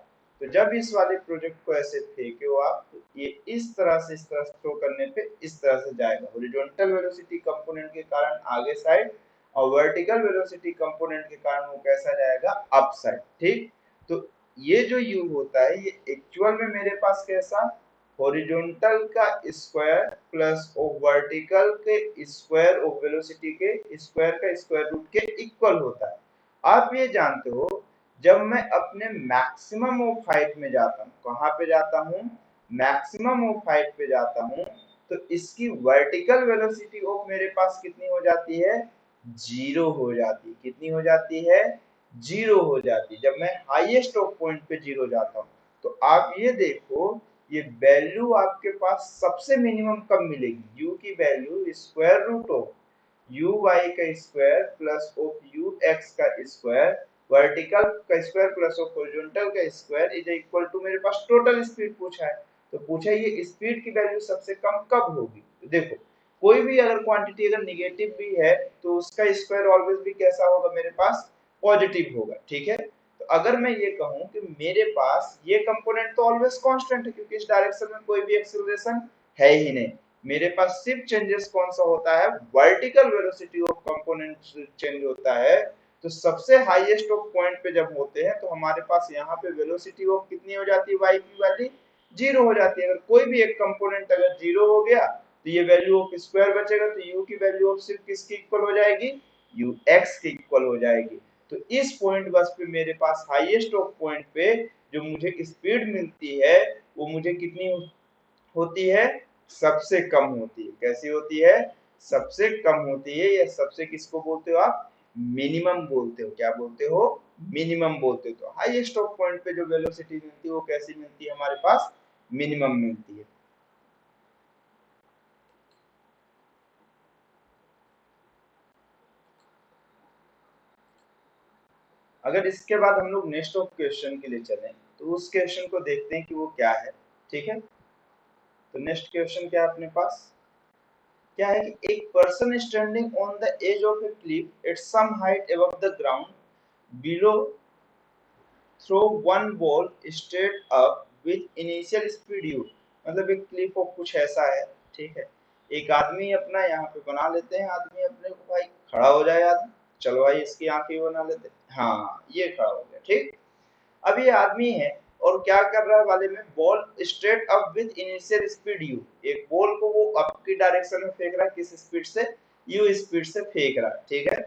तो जब इस वाले प्रोजेक्ट को ऐसे फेंके हो आप, तो ये इस तरह से थ्रो करने पे इस तरह से जाएगा, हॉरिजॉन्टल वेलोसिटी कंपोनेंट के कारण आगे साइड, और वर्टिकल वेलोसिटी कंपोनेंट के कारण वो कैसा जाएगा, अप साइड, ठीक। तो ये जो u होता है, ये एक्चुअल में मेरे पास कैसा, हॉरिजॉन्टल का स्क्वायर प्लस वर्टिकल के स्क्वायर ऑफ वेलोसिटी के स्क्वायर का स्क्वायर रूट के इक्वल होता है। आप ये जानते हो, जब मैं अपने मैक्सिमम ऑफ हाइट में जाता हूँ, कहाँ पे जाता हूँ, मैक्सिमम ऑफ हाइट पे जाता हूँ, तो इसकी वर्टिकल वेलोसिटी ऑफ मेरे पास कितनी हो जाती है, जीरो हो जाती है। कितनी हो जाती है, जीरो हो जाती है, जब मैं हाईएस्ट ऑफ पॉइंट पे जीरो जाता हूँ। तो आप ये देखो, ये वैल्यू आपके पास सबसे मिनिमम कब मिलेगी, u की value square root of U Y का square plus of U X का स्क्वायर, वर्टिकल का स्क्वायर प्लस ऑफ हॉरिजॉन्टल का स्क्वायर इज इक्वल टू, मेरे पास टोटल स्पीड पूछा है। तो पूछा ये स्पीड की वैल्यू सबसे कम कब होगी। तो देखो, कोई भी अगर क्वांटिटी अगर निगेटिव भी है तो उसका स्क्वायर ऑलवेज भी कैसा होगा, मेरे पास पॉजिटिव होगा, ठीक है। तो अगर मैं ये कहूं कि मेरे पास ये कंपोनेंट तो ऑलवेज कांस्टेंट है, क्योंकि इस डायरेक्शन में कोई भी एक्सेलरेशन है ही नहीं, मेरे पास सिर्फ चेंजेस कौन सा होता है, vertical velocity of component change होता है। तो सबसे हाईएस्ट ऑफ पॉइंट पे जब होते हैं, तो हमारे पास यहाँ पे वेलोसिटी ऑफ कितनी हो जाती है, y की वैल्यू जीरो हो जाती है। अगर कोई भी एक कंपोनेंट अगर जीरो हो गया, तो ये वैल्यू ऑफ स्क्वायर बचेगा, तो u की वैल्यू ऑफ सिर्फ किसकी इक्वल हो जाएगी, u x के इक्वल हो जाएगी। तो इस पॉइंट बस पे मेरे पास हाईएस्ट ऑफ पॉइंट पे जो मुझे स्पीड मिलती है वो मुझे कितनी होती है, सबसे कम होती है। कैसी होती है, सबसे कम होती है। या सबसे किसको बोलते हो आप, मिनिमम बोलते हो। क्या बोलते हो, मिनिमम बोलते हो। तो हाईएस्ट ऑफ पॉइंट पे जो वेलोसिटी मिलती है वो कैसी मिलती है, हमारे पास मिनिमम मिलती है। अगर इसके बाद हम लोग नेक्स्ट ऑफ क्वेश्चन के लिए चलें तो उस क्वेश्चन को देखते हैं कि वो क्या है। ठीक है, तो नेक्स्ट क्वेश्चन क्या है अपने पास, क्या है कि एक person standing on the edge of a cliff at some height above the ground below throw one ball straight up with initial speed u. मतलब एक क्लिफ ऑफ कुछ ऐसा है, ठीक है। एक आदमी अपना यहाँ पे बना लेते हैं, आदमी अपने को भाई खड़ा हो जाए आदमी, चलो भाई इसकी आंखें बना लेते हैं, हाँ ये खड़ा हो गया, ठीक। अब ये आदमी है और क्या कर रहा है, वाले में ball straight up with initial speed you. एक बॉल को वो अप की डायरेक्शन में फेंक रहा है, किस स्पीड से, यू स्पीड से फेंक रहा है, ठीक है।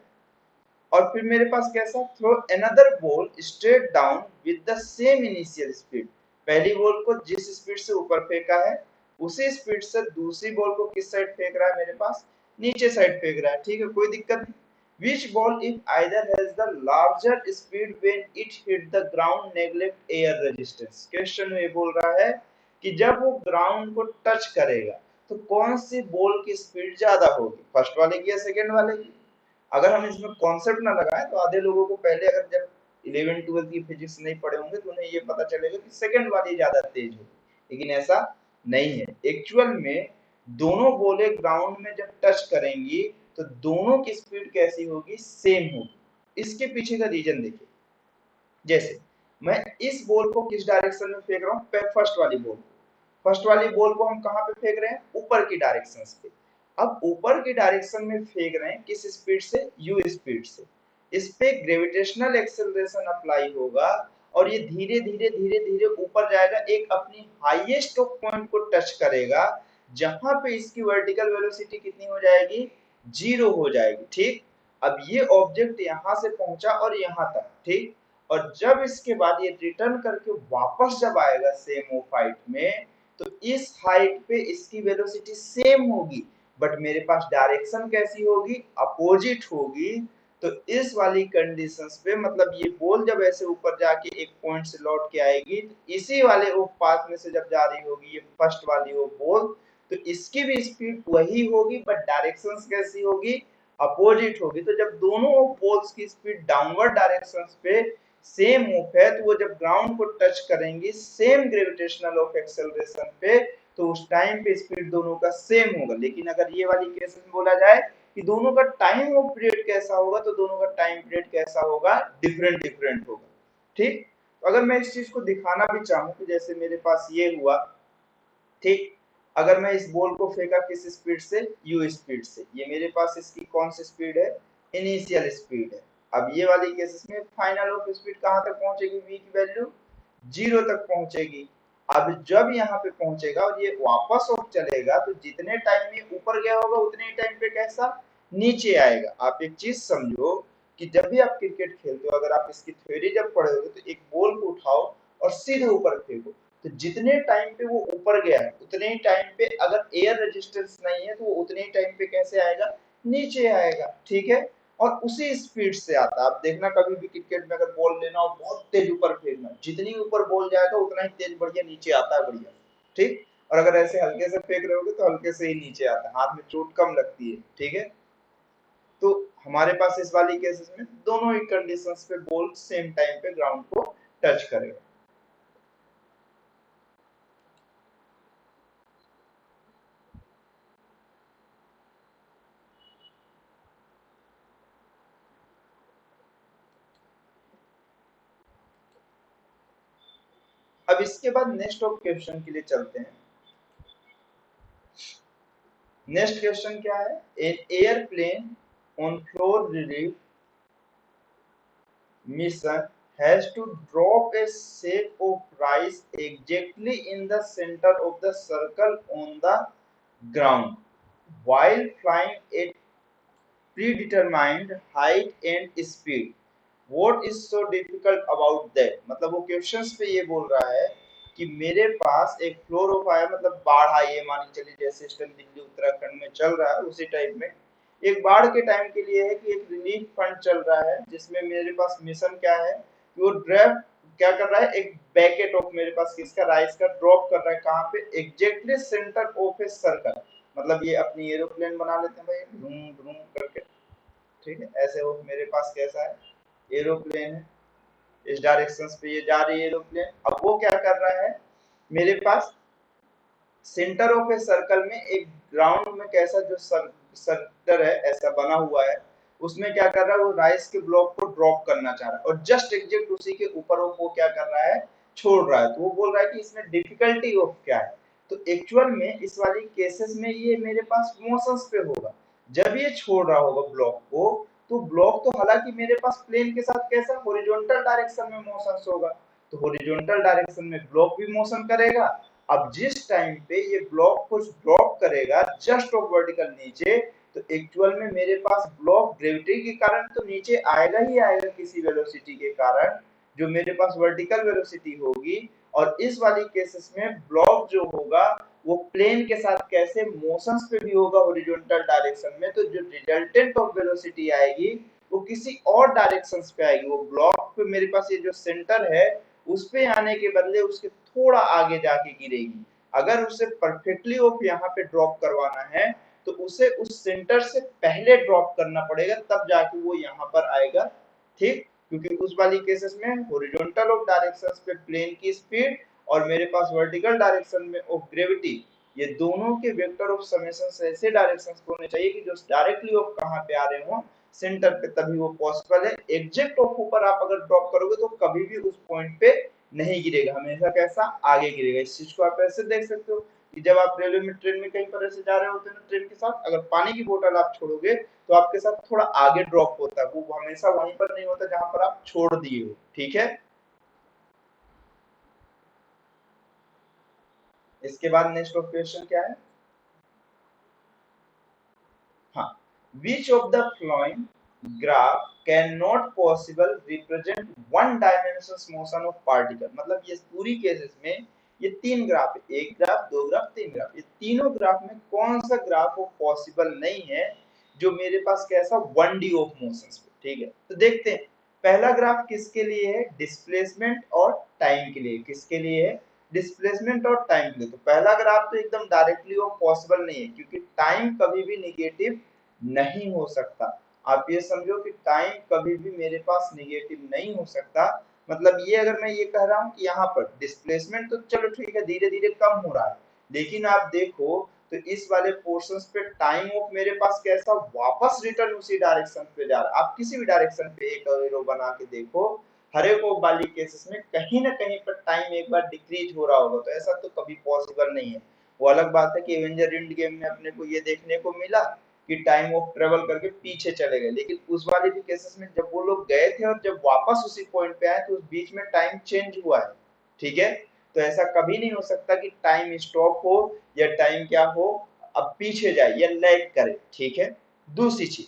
और फिर मेरे पास कैसा, throw another ball straight down with the same initial speed. पहली बॉल को जिस स्पीड से ऊपर फेंका है उसी स्पीड से दूसरी बॉल को किस साइड फेंक रहा है, मेरे पास नीचे साइड फेंक रहा है, ठीक है, कोई दिक्कत नहीं। Which ball if either has the larger speed when it hit the ground neglect air resistance। Question में बोल रहा है कि जब वो ग्राउंड को टच करेगा तो कौन सी बॉल की स्पीड ज्यादा होगी, फर्स्ट वाले की या सेकंड वाले की। अगर हम इसमें कॉन्सेप्ट ना लगाएं तो आधे लोगों को पहले, अगर जब 11 12 की फिजिक्स नहीं पढ़े होंगे तो उन्हें ये पता चलेगा कि सेकंड वाली ज्यादा तेज होगी, लेकिन ऐसा नहीं है। एक्चुअल में दोनों बोले ग्राउंड में जब टच करेंगी तो दोनों की स्पीड कैसी होगी, सेम होगी। इसके पीछे का रीजन देखिए, जैसे मैं इस बॉल को किस डायरेक्शन में फेंक रहा हूँ, फर्स्ट वाली बॉल, फर्स्ट वाली बॉल को हम कहाँ पे फेंक रहे हैं, ऊपर की डायरेक्शन पे। अब ऊपर की डायरेक्शन में फेंक रहे हैं किस स्पीड से, यू स्पीड से। इस पे ग्रेविटेशनल एक्सेलरेशन अप्लाई होगा और ये धीरे धीरे धीरे धीरे ऊपर जाएगा, एक अपनी हाईएस्ट पॉइंट को टच करेगा जहां पे इसकी वर्टिकल वेलोसिटी कितनी हो जाएगी, 0 हो जाएगी, ठीक। अब ये ऑब्जेक्ट यहां से पहुंचा और यहां तक, ठीक। और जब इसके बाद ये रिटर्न करके वापस जब आएगा सेम हाइट में, तो इस हाइट पे इसकी वेलोसिटी सेम होगी, बट मेरे पास डायरेक्शन कैसी होगी, अपोजिट होगी। तो इस वाली कंडीशंस पे मतलब ये बॉल जब ऐसे ऊपर जाके एक पॉइंट से लौट के आएगी तो इसी वाले वो पाथ में से जब जा रही होगी ये फर्स्ट वाली वो बॉल, तो इसकी भी स्पीड वही होगी बट डायरेक्शंस कैसी होगी, अपोजिट होगी। तो जब दोनों बॉल्स की स्पीड डाउनवर्ड डायरेक्शंस पे सेम ऑफ है तो वो जब ग्राउंड को टच करेंगी सेम ग्रेविटेशनल ऑफ एक्सेलरेशन पे, तो उस टाइम पे स्पीड दोनों का सेम होगा। लेकिन अगर ये वाली केस में बोला जाए कि दोनों का टाइम ऑफ पीरियड कैसा होगा, तो दोनों का टाइम पीरियड कैसा होगा, डिफरेंट डिफरेंट होगा, ठीक। तो अगर मैं इस चीज को दिखाना भी चाहूँ कि जैसे मेरे पास ये हुआ, ठीक, अगर मैं इस बॉल को फेंका किस स्पीड से, यू स्पीड से, ये मेरे पास इसकी कौन सी स्पीड है, इनिशियल स्पीड है। अब ये वाली केसेस में फाइनल ऑफ स्पीड कहां तक पहुंचेगी, v की वैल्यू 0 तक पहुंचेगी। अब जब यहाँ पे पहुंचेगा और ये वापस ऑफ चलेगा तो जितने टाइम में ऊपर गया होगा उतने टाइम पे कैसा, नीचे आएगा। आप एक चीज समझो कि जब भी आप क्रिकेट खेलते हो, अगर आप इसकी थ्योरी जब पढ़े होगे तो एक बॉल को उठाओ और सीधे ऊपर फेंको, तो जितने टाइम पे वो ऊपर गया है उतने ही टाइम पे अगर एयर रेजिस्टेंस नहीं है तो वो उतने ही टाइम पे कैसे आएगा, नीचे आएगा, ठीक है। और उसी स्पीड से आता है। आप देखना कभी भी क्रिकेट में अगर बॉल लेना हो बहुत तेज ऊपर फेंकना, जितनी ऊपर बॉल जाएगा उतना ही तेज बढ़िया नीचे आता है, बढ़िया, ठीक। और अगर ऐसे हल्के से फेंक रहे होगे तो हल्के से ही नीचे आता है, हाथ में चोट कम लगती है, ठीक है। तो हमारे पास इस वाली केसेस में दोनों ही कंडीशंस पे बॉल सेम टाइम पे ग्राउंड को टच करेगा। अब इसके बाद नेक्स्ट ऑफ क्वेश्चन के लिए चलते हैं। नेक्स्ट क्वेश्चन क्या है, an airplane on floor relief mission has to drop a sack of rice exactly in the center of the circle on the ground while flying at predetermined height and speed. What is so difficult about that? मतलब वो questions पे ये बोल रहा है कि मेरे पास एक फ्लोर ऑफ आया, मतलब बाढ़ आई है, मान चलिए जैसे सिस्टम दिल्ली उत्तराखंड में चल रहा है उसी टाइप में एक बाढ़ के टाइम के लिए है कि एक रिलीफ फंड चल रहा है, जिसमें मेरे पास मिशन क्या है कि वो ड्राफ्ट क्या कर रहा है, एक पैकेट ऑफ मेरे पास किसका राइस का ड्रॉप कर रहा है, कहाँ पे, exactly centre of a circle. मतलब ये अपनी एरोप्लेन बना लेते हैं भाई, घूम घूम करके, ठीक है, ऐसे वो मेरे पास कैसा है, एरोप्लेन है, इस डायरेक्शन पे ये जा रही है एरोप्लेन। अब वो क्या कर रहा है, मेरे पास सेंटर ऑफ ए सर्कल में एक ग्राउंड में कैसा जो सर्कल है ऐसा बना हुआ है, उसमें क्या कर रहा है, वो राइस के ब्लॉक को ड्रॉप करना चाह रहा है और जस्ट एग्जैक्ट उसी के ऊपर वो क्या कर रहा है, छोड़ रहा है। तो वो बोल रहा है कि इसमें डिफिकल्टी ऑफ क्या है, तो एक्चुअल में इस वाली केसेस में ये मेरे पास मोशंस पे होगा। जब ये छोड़ रहा होगा ब्लॉक को, तो ब्लॉक तो हालांकि मेरे पास प्लेन के साथ कैसा हॉरिजॉन्टल डायरेक्शन में मोशंस होगा, तो हॉरिजॉन्टल डायरेक्शन में ब्लॉक भी मोशन करेगा। अब जिस टाइम पे ये ब्लॉक कुछ ड्रॉप करेगा जस्ट ऑफ वर्टिकल नीचे, तो एक्चुअल में मेरे पास ब्लॉक ग्रेविटी के कारण तो नीचे आएगा ही आएगा किसी वेलोसिटी के कारण, जो मेरे पास वर्टिकल वेलोसिटी होगी। और इस वाली केसेस में ब्लॉक जो होगा वो प्लेन के साथ कैसे मोशंस पे भी होगा हॉरिजॉन्टल डायरेक्शन में, तो जो रिजल्टेंट ऑफ वेलोसिटी आएगी वो किसी और डायरेक्शंस पे आएगी। वो ब्लॉक पे मेरे पास ये जो सेंटर है उस पे आने के बदले उसके थोड़ा आगे जाके गिरेगी। अगर उसे परफेक्टली ऑफ यहाँ पे ड्रॉप करवाना है तो उसे उस सेंटर से पहले ड्रॉप करना पड़ेगा, तब जाके वो यहाँ पर आएगा, ठीक, क्योंकि उस वाली केसेस में हॉरिजॉन्टल ऑफ डायरेक्शंस पे प्लेन की स्पीड और मेरे पास वर्टिकल डायरेक्शन में ऑफ ग्रेविटी, ये दोनों के वेक्टर ऑफ समेशन ऐसे डायरेक्शंस होने चाहिए कि जो डायरेक्टली ऑफ कहाँ पे आ रहे हो, सेंटर पे, तभी वो पॉसिबल है। एग्जैक्ट ऑफ ऊपर आप अगर ड्रॉप करोगे तो कभी भी उस पॉइंट पे नहीं गिरेगा, हमेशा कैसा आगे गिरेगा। इस चीज को आप ऐसे देख सकते हो कि जब आप रेलवे में ट्रेन में कहीं पर ऐसे जा रहे होते हैं ना ट्रेन के साथ, अगर पानी की बोतल आप छोड़ोगे तो आपके साथ थोड़ा आगे ड्रॉप होता है, वो हमेशा वहीं पर नहीं होता जहां पर आप छोड़ दिए हो, ठीक है। इसके बाद नेक्स्ट क्वेश्चन क्या है, हाँ, which of the following graph cannot possible represent one dimensional motion of particle। मतलब ये पूरी केसेस में ये तीन ग्राफ है, एक ग्राफ, दो ग्राफ, तीन ग्राफ, ये तीनों ग्राफ में कौन सा ग्राफ वो पॉसिबल नहीं है जो मेरे पास कैसा 1D ऑफ मोशंस पे, ठीक है। तो देखते हैं पहला ग्राफ किसके लिए है, डिस्प्लेसमेंट और टाइम के लिए, किसके लिए है, डिस्प्लेसमेंट और टाइम के लिए। तो पहला ग्राफ तो एकदम डायरेक्टली वो पॉसिबल नहीं है क्योंकि टाइम कभी भी निगेटिव नहीं हो सकता। आप ये समझो कि टाइम कभी भी मेरे पास निगेटिव नहीं हो सकता। मतलब ये अगर मैं ये कह रहा हूँ कि यहाँ पर डिस्प्लेसमेंट तो चलो ठीक है धीरे धीरे कम हो रहा है, लेकिन आप देखो तो इस वाले पोर्शंस पे टाइम ऑफ मेरे पास कैसा वापस रिटर्न उसी डायरेक्शन पे जा रहा है। आप किसी भी डायरेक्शन पे एक एरो बना के देखो, हर एक वाली केसेस में कहीं ना कहीं पर टाइम एक बार डिक्रीज हो रहा होगा, तो ऐसा तो कभी पॉसिबल नहीं है। वो अलग बात है कि एवेंजर एंड गेम में अपने को ये देखने को मिला कि टाइम ऑफ ट्रेवल करके पीछे चले गए, लेकिन उस वाले भी केसेस में जब वो लोग गए थे और जब वापस उसी पॉइंट पे आए तो उस बीच में टाइम चेंज हुआ है, ठीक है। तो ऐसा कभी नहीं हो सकता कि टाइम स्टॉप हो या टाइम क्या हो, अब पीछे जाए या लैग करे, ठीक है। दूसरी चीज,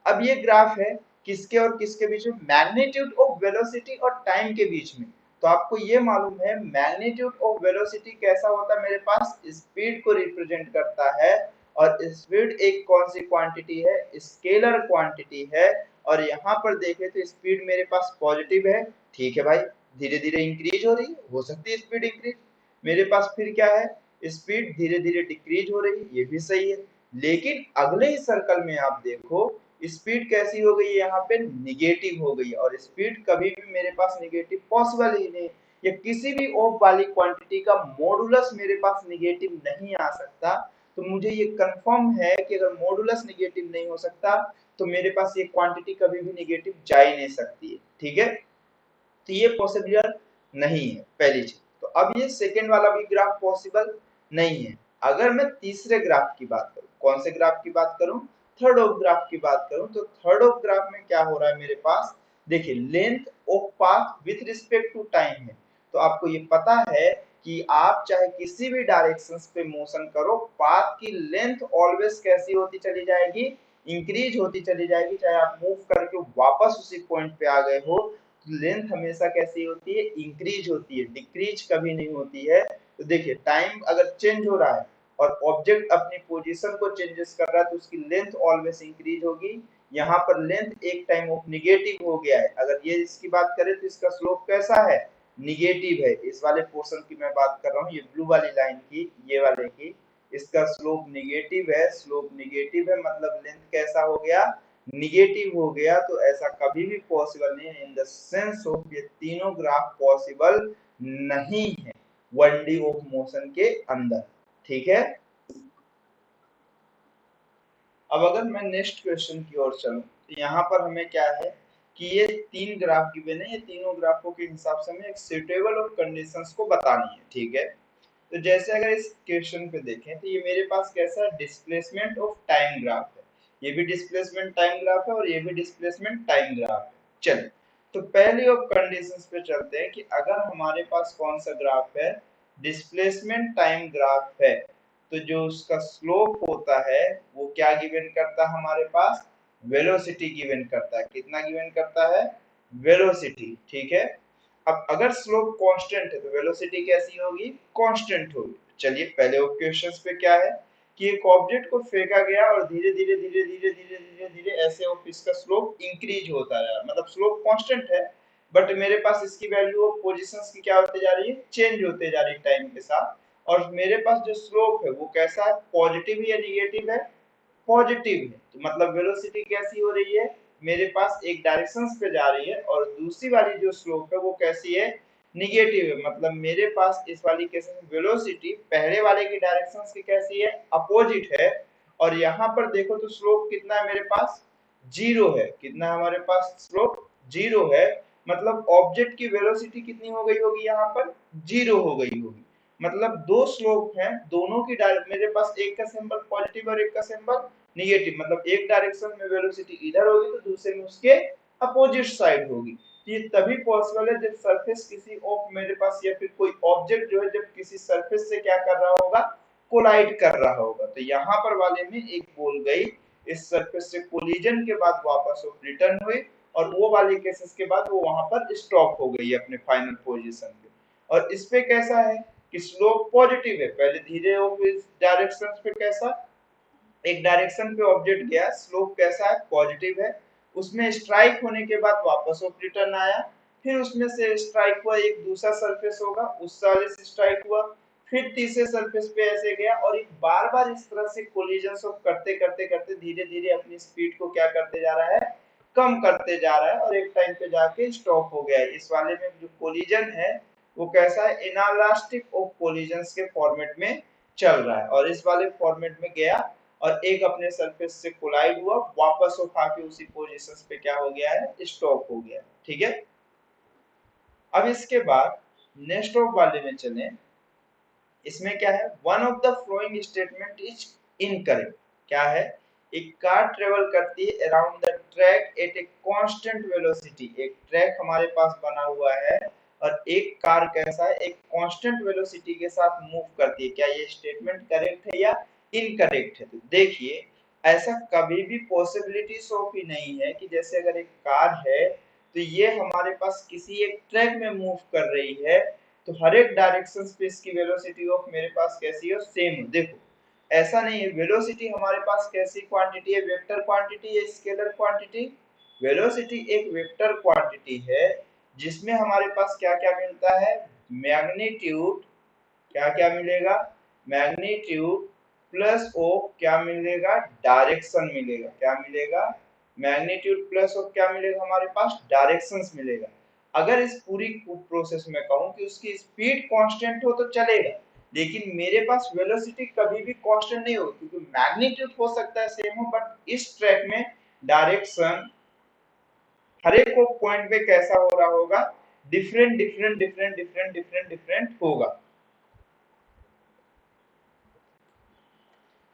अब ये ग्राफ है किसके और किसके बीच में, मैग्नीट्यूड ऑफ वेलोसिटी और टाइम के बीच में। तो आपको ये मालूम है मैग्नीट्यूड ऑफ वेलोसिटी कैसा होता है, मेरे पास स्पीड को रिप्रेजेंट करता है, और स्पीड एक कौन सी क्वांटिटी है, स्केलर क्वांटिटी है। और यहाँ पर देखें तो स्पीड मेरे पास पॉजिटिव है, ठीक है भाई, धीरे धीरे इंक्रीज हो रही है, हो सकती है स्पीड इंक्रीज। मेरे पास फिर क्या है, स्पीड धीरे धीरे डिक्रीज हो रही है, ये भी सही है। लेकिन अगले ही सर्कल में आप देखो स्पीड कैसी हो गई है, यहाँ पे निगेटिव हो गई है, और स्पीड कभी भी मेरे पास निगेटिव पॉसिबल ही नहीं। या किसी भी ऑफ वाली क्वांटिटी का मॉडुलस मेरे पास निगेटिव नहीं आ सकता। तो मुझे ये कंफर्म है कि अगर मॉडुलस निगेटिव नहीं हो सकता तो मेरे पास ये क्वांटिटी कभी भी निगेटिव जा ही नहीं सकती है, ठीक है। तो ये पॉसिबल नहीं है पहली चीज। तो अब ये सेकेंड वाला भी ग्राफ पॉसिबल नहीं है। अगर मैं तीसरे ग्राफ की बात करूं, कौन से ग्राफ की बात करूं, थर्ड ऑफ ग्राफ की बात करूं, तो थर्ड ऑफ ग्राफ में क्या हो रहा है मेरे पास, देखिए length of path with respect to time है। तो आपको ये पता है कि आप चाहे किसी भी डायरेक्शंस पे मोशन करो, पाथ की लेंथ ऑलवेज कैसी होती चली जाएगी, इंक्रीज होती चली जाएगी, चाहे आप मूव करके वापस उसी पॉइंट पे आ गए हो, लेंथ हमेशा कैसी होती है, इंक्रीज होती है, डिक्रीज कभी नहीं होती है। तो देखिए टाइम अगर चेंज हो रहा है और ऑब्जेक्ट अपनी पोजीशन को चेंजेस कर रहा है तो उसकी लेंथ ऑलवेज इंक्रीज होगी। यहाँ पर लेंथ एक टाइम ऑफ निगेटिव हो गया है, अगर ये इसकी बात करें तो इसका स्लोप कैसा है, निगेटिव है। इस वाले पोर्शन की मैं बात कर रहा हूँ, ये ब्लू वाली लाइन की, ये वाले की, इसका स्लोप निगेटिव है, स्लोप निगेटिव है मतलब लेंथ कैसा हो गया, निगेटिव हो गया। तो ऐसा कभी भी पॉसिबल नहीं है, इन द सेंस ऑफ ये तीनों ग्राफ पॉसिबल नहीं है 1D ऑफ मोशन के अंदर, ठीक है। अब अगर मैं नेक्स्ट क्वेश्चन की ओर चलूं तो यहाँ पर हमें क्या है कि ये तीन ग्राफ गिवन है, ये तीनों ग्राफों के हिसाब से हमें एक सुटेबल ऑफ कंडीशंस को बतानी है, ठीक है। तो जैसे अगर इस क्वेश्चन पे देखें तो ये मेरे पास कैसा है, डिस्प्लेसमेंट ऑफ टाइम ग्राफ है, ये भी डिस्प्लेसमेंट टाइम ग्राफ है और ये भी डिस्प्लेसमेंट टाइम ग्राफ है। चलिए तो पहली ऑफ कंडीशंस पे चलते हैं कि अगर हमारे पास कौन सा ग्राफ है, डिस्प्लेसमेंट टाइम ग्राफ है, तो जो उसका स्लोप होता है वो क्या गिवन करता है हमारे पास, वेलोसिटी गिवन करता है। कितना गिवन करता है, वेलोसिटी, ठीक है। अब अगर स्लोप कांस्टेंट है तो वेलोसिटी कैसी होगी, कांस्टेंट होगी। चलिए पहले क्वेश्चंस पे क्या है कि एक ऑब्जेक्ट को फेंका गया और धीरे धीरे धीरे धीरे धीरे धीरे धीरे ऐसे इसका स्लोप इंक्रीज होता है, मतलब स्लोप कांस्टेंट है बट मेरे पास इसकी वैल्यू ऑफ पोजीशंस की क्या होते जा रही है, चेंज होते जा रही है टाइम के साथ। और मेरे पास जो स्लोप है वो कैसा है, पॉजिटिव या निगेटिव है, पॉजिटिव है। तो मतलब वेलोसिटी कैसी हो रही है, मेरे पास एक डायरेक्शंस पे जा रही है और दूसरी वाली जो स्लोप है वो कैसी है, निगेटिव है। मतलब मेरे पास इस वाली केस में वेलोसिटी पहले वाले की डायरेक्शंस की कैसी है, अपोजिट है। और यहाँ पर देखो तो स्लोप कितना है मेरे पास, जीरो है। कितना हमारे पास स्लोप, जीरो है। मतलब ऑब्जेक्ट की वेलोसिटी कितनी हो गई होगी, यहाँ पर जीरो हो गई होगी। मतलब दो स्लोप हैं, दोनों की मेरे पास एक का सिंबल पॉजिटिव और एक का सिंबल निगेटिव, मतलब एक डायरेक्शन में वेलोसिटी इधर होगी तो दूसरे में उसके अपोजिट साइड होगी। ये तभी पॉसिबल है जब सरफेस किसी ऑफ मेरे पास या फिर कोई ऑब्जेक्ट जो है जब किसी सरफेस से क्या कर रहा होगा, कोलाइड कर रहा होगा। तो यहाँ पर वाले में एक बॉल गई इस सरफेस से कोलिजन के बाद वापस वो रिटर्न हुई और वो वाले केसेस के बाद वो वहां पर स्टॉप हो गई अपने फाइनल पोजीशन पे। और इस पे कैसा है कि स्लोप पॉजिटिव है, पहले धीरे हो इस डायरेक्शन पे कैसा, एक डायरेक्शन पे ऑब्जेक्ट गया, स्लोप कैसा है, पॉजिटिव है। उसमें स्ट्राइक होने के बाद वापस वो रिटर्न आया, फिर उसमें से स्ट्राइक हुआ, एक दूसरा सरफेस होगा उस वाले से स्ट्राइक हुआ, फिर तीसरे सरफेस पे ऐसे गया और एक बार बार इस तरह से कोलिजन करते करते करते धीरे धीरे अपनी स्पीड को क्या करते जा रहा है, कम करते जा रहा है और एक टाइम पे जाके स्टॉप हो गया है। इस वाले में जो कोलिजन है वो कैसा है, इनलास्टिक ऑफ कोलिजंस के फॉर्मेट में चल रहा है और इस वाले फॉर्मेट में गया और एक अपने सरफेस से कोलाइड हुआ, वापस वो खाके उसी पोजीशन पे क्या हो गया है, स्टॉप हो गया, ठीक है। अब इसके बाद नेक्स्ट ऑफ वाले में चलें, इसमें क्या है, one of the following statement is incorrect. क्या है, एक कार ट्रेवल करती है around the track at a constant velocity, एक ट्रैक हमारे पास बना हुआ है और एक कार कैसा है, एक कांस्टेंट वेलोसिटी के साथ मूव करती है। क्या ये स्टेटमेंट करेक्ट है या इनकरेक्ट है। तो देखिए ऐसा कभी भी पॉसिबिलिटीज ऑफ ही नहीं है कि जैसे अगर एक कार है तो ये हमारे पास किसी एक ट्रैक में मूव कर रही है तो हर एक डायरेक्शन पे इसकी वेलोसिटी ऑफ मेरे पास कैसी है, सेम हो। देखो ऐसा नहीं है, वेलोसिटी हमारे पास कैसी क्वांटिटी है, वेक्टर क्वांटिटी या स्केलर क्वांटिटी। वेलोसिटी एक वेक्टर क्वांटिटी है जिसमें हमारे पास क्या क्या मिलता है, मैग्नीट्यूड, क्या क्या मिलेगा, मैग्नीट्यूड प्लस ओ क्या मिलेगा, डायरेक्शन मिलेगा। क्या मिलेगा, मैग्नीट्यूड प्लस ओ क्या मिलेगा, हमारे पास डायरेक्शंस मिलेगा। अगर इस पूरी प्रोसेस में कहूं कि उसकी स्पीड कांस्टेंट हो तो चलेगा, लेकिन मेरे पास वेलोसिटी कभी भी कांस्टेंट नहीं होगी क्योंकि मैग्नीट्यूड हो सकता है सेम हो बट इस ट्रैक में डायरेक्शन हर एक को पॉइंट पे कैसा हो रहा होगा, different different different different different different होगा।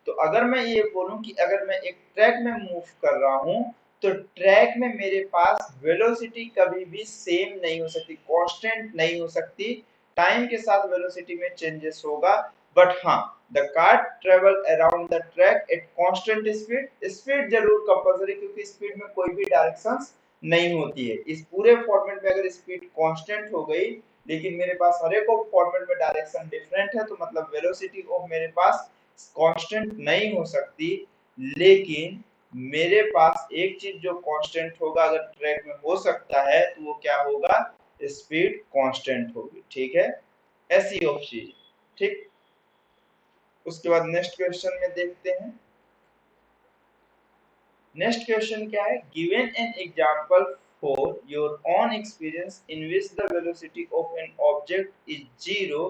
तो अगर मैं ये बोलूं कि अगर मैं एक ट्रैक में मूव कर रहा हूं तो ट्रैक में मेरे पास वेलोसिटी कभी भी सेम नहीं हो सकती, कांस्टेंट नहीं हो सकती, टाइम के साथ वेलोसिटी में चेंजेस होगा। बट हाँ the car travel around the track at constant speed, speed जरूर कंपलसरी क्योंकि स्पीड में कोई भी डायरेक्शंस नहीं होती है। इस पूरे फॉर्मेट में अगर स्पीड कांस्टेंट हो गई लेकिन मेरे पास हर एक फॉर्मेट में डायरेक्शन डिफरेंट है तो मतलब वेलोसिटी ऑफ मेरे पास कांस्टेंट नहीं हो सकती। लेकिन मेरे पास एक चीज जो कांस्टेंट होगा अगर ट्रैक में हो सकता है तो वो क्या होगा, स्पीड कांस्टेंट होगी। ठीक है, ऐसी ऑफ चीज। ठीक, उसके बाद नेक्स्ट क्वेश्चन में देखते हैं। नेक्स्ट क्वेश्चन क्या है, given an example for your own experience in which the velocity of an object is zero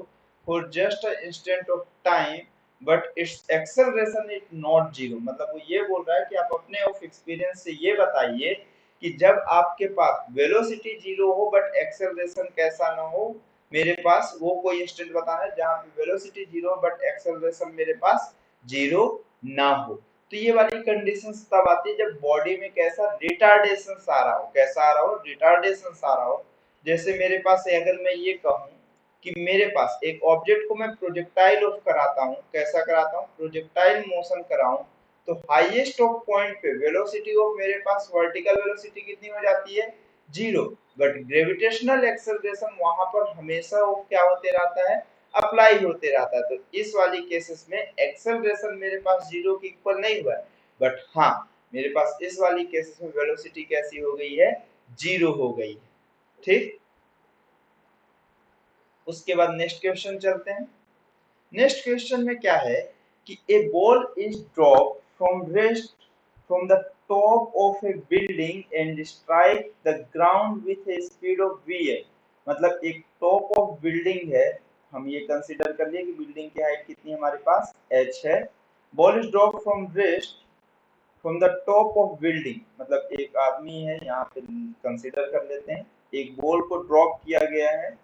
for just a instant of time but it's acceleration is not zero. मतलब वो ये बोल रहा है कि आप अपने ऑफ एक्सपीरियंस से ये बताइए कि जब आपके पास वेलोसिटी जीरो हो बट एक्सेलरेशन कैसा ना हो। मेरे पास वो कोई इंस्टेंट बताना है जहां पे वेलोसिटी जीरो बट एक्सेलरेशन मेरे पास जीरो ना हो। तो ये वाली कंडीशंस तब आती है जब बॉडी में कैसा रिटार्डेशन आ रहा हो, कैसा आ रहा हो, रिटार्डेशन आ रहा हो। जैसे मेरे पास अगर मैं ये कहूं कि मेरे पास एक ऑब्जेक्ट को मैं प्रोजेक्टाइल ऑफ कराता हूं, कैसा कराता हूं, प्रोजेक्टाइल मोशन कराऊं, तो हाईएस्ट ऑफ पॉइंट पे वेलोसिटी ऑफ मेरे पास वर्टिकल वेलोसिटी कितनी हो जाती है, जीरो। बट ग्रेविटेशनल एक्सेलरेशन वहां पर हमेशा वो क्या होते रहता है, अप्लाई होते रहता है। तो इस वाली केसेस में एक्सेलरेशन मेरे पास जीरो के इक्वल नहीं हुआ है, बट हाँ मेरे पास इस वाली केसेस में वेलोसिटी कैसी हो गई है, जीरो हो गई है। ठीक, उसके बाद नेक्स्ट क्वेश्चन चलते हैं। नेक्स्ट क्वेश्चन में क्या है कि a ball is drop from rest from the top of a building and strike the ground with a speed of we. मतलब एक टॉप ऑफ बिल्डिंग है, हम ये कंसीडर कर लिए कि बिल्डिंग की हाइट कितनी हमारे पास h है। Ball is drop from rest from the top of building, मतलब एक आदमी है यहाँ पे कंसीडर कर लेते हैं, एक बॉल को ड्रॉप किया गया है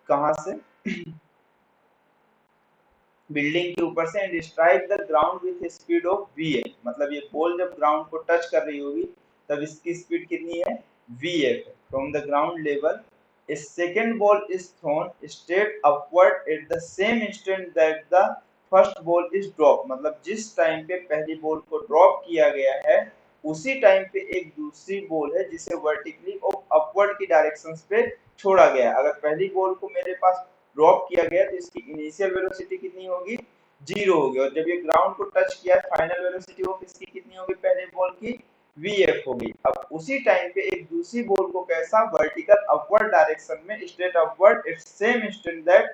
कहां से, बिल्डिंग के ऊपर से, and strike the ground with speed of we. मतलब ये बॉल जब ग्राउंड को टच कर रही होगी तब इसकी स्पीड कितनी है, v from the ground level. A second ball is thrown straight upward at the same instant that the first ball is dropped। मतलब जिस टाइम पे पहली बॉल को ड्रॉप किया गया है उसी टाइम पे एक दूसरी बॉल है जिसे वर्टिकली और अपवर्ड की डायरेक्शंस पे छोड़ा गया है। अगर पहली बॉल को मेरे पास ड्रॉप किया गया तो इसकी इनिशियल वेलोसिटी कितनी होगी, जीरो होगी, और जब ये ग्राउंड को टच किया फाइनल वेलोसिटी ऑफ इसकी कितनी होगी, पहले बॉल की वीएफ होगी। अब उसी टाइम पे एक दूसरी बॉल को कैसा वर्टिकल अपवर्ड डायरेक्शन में straight upward at same instant that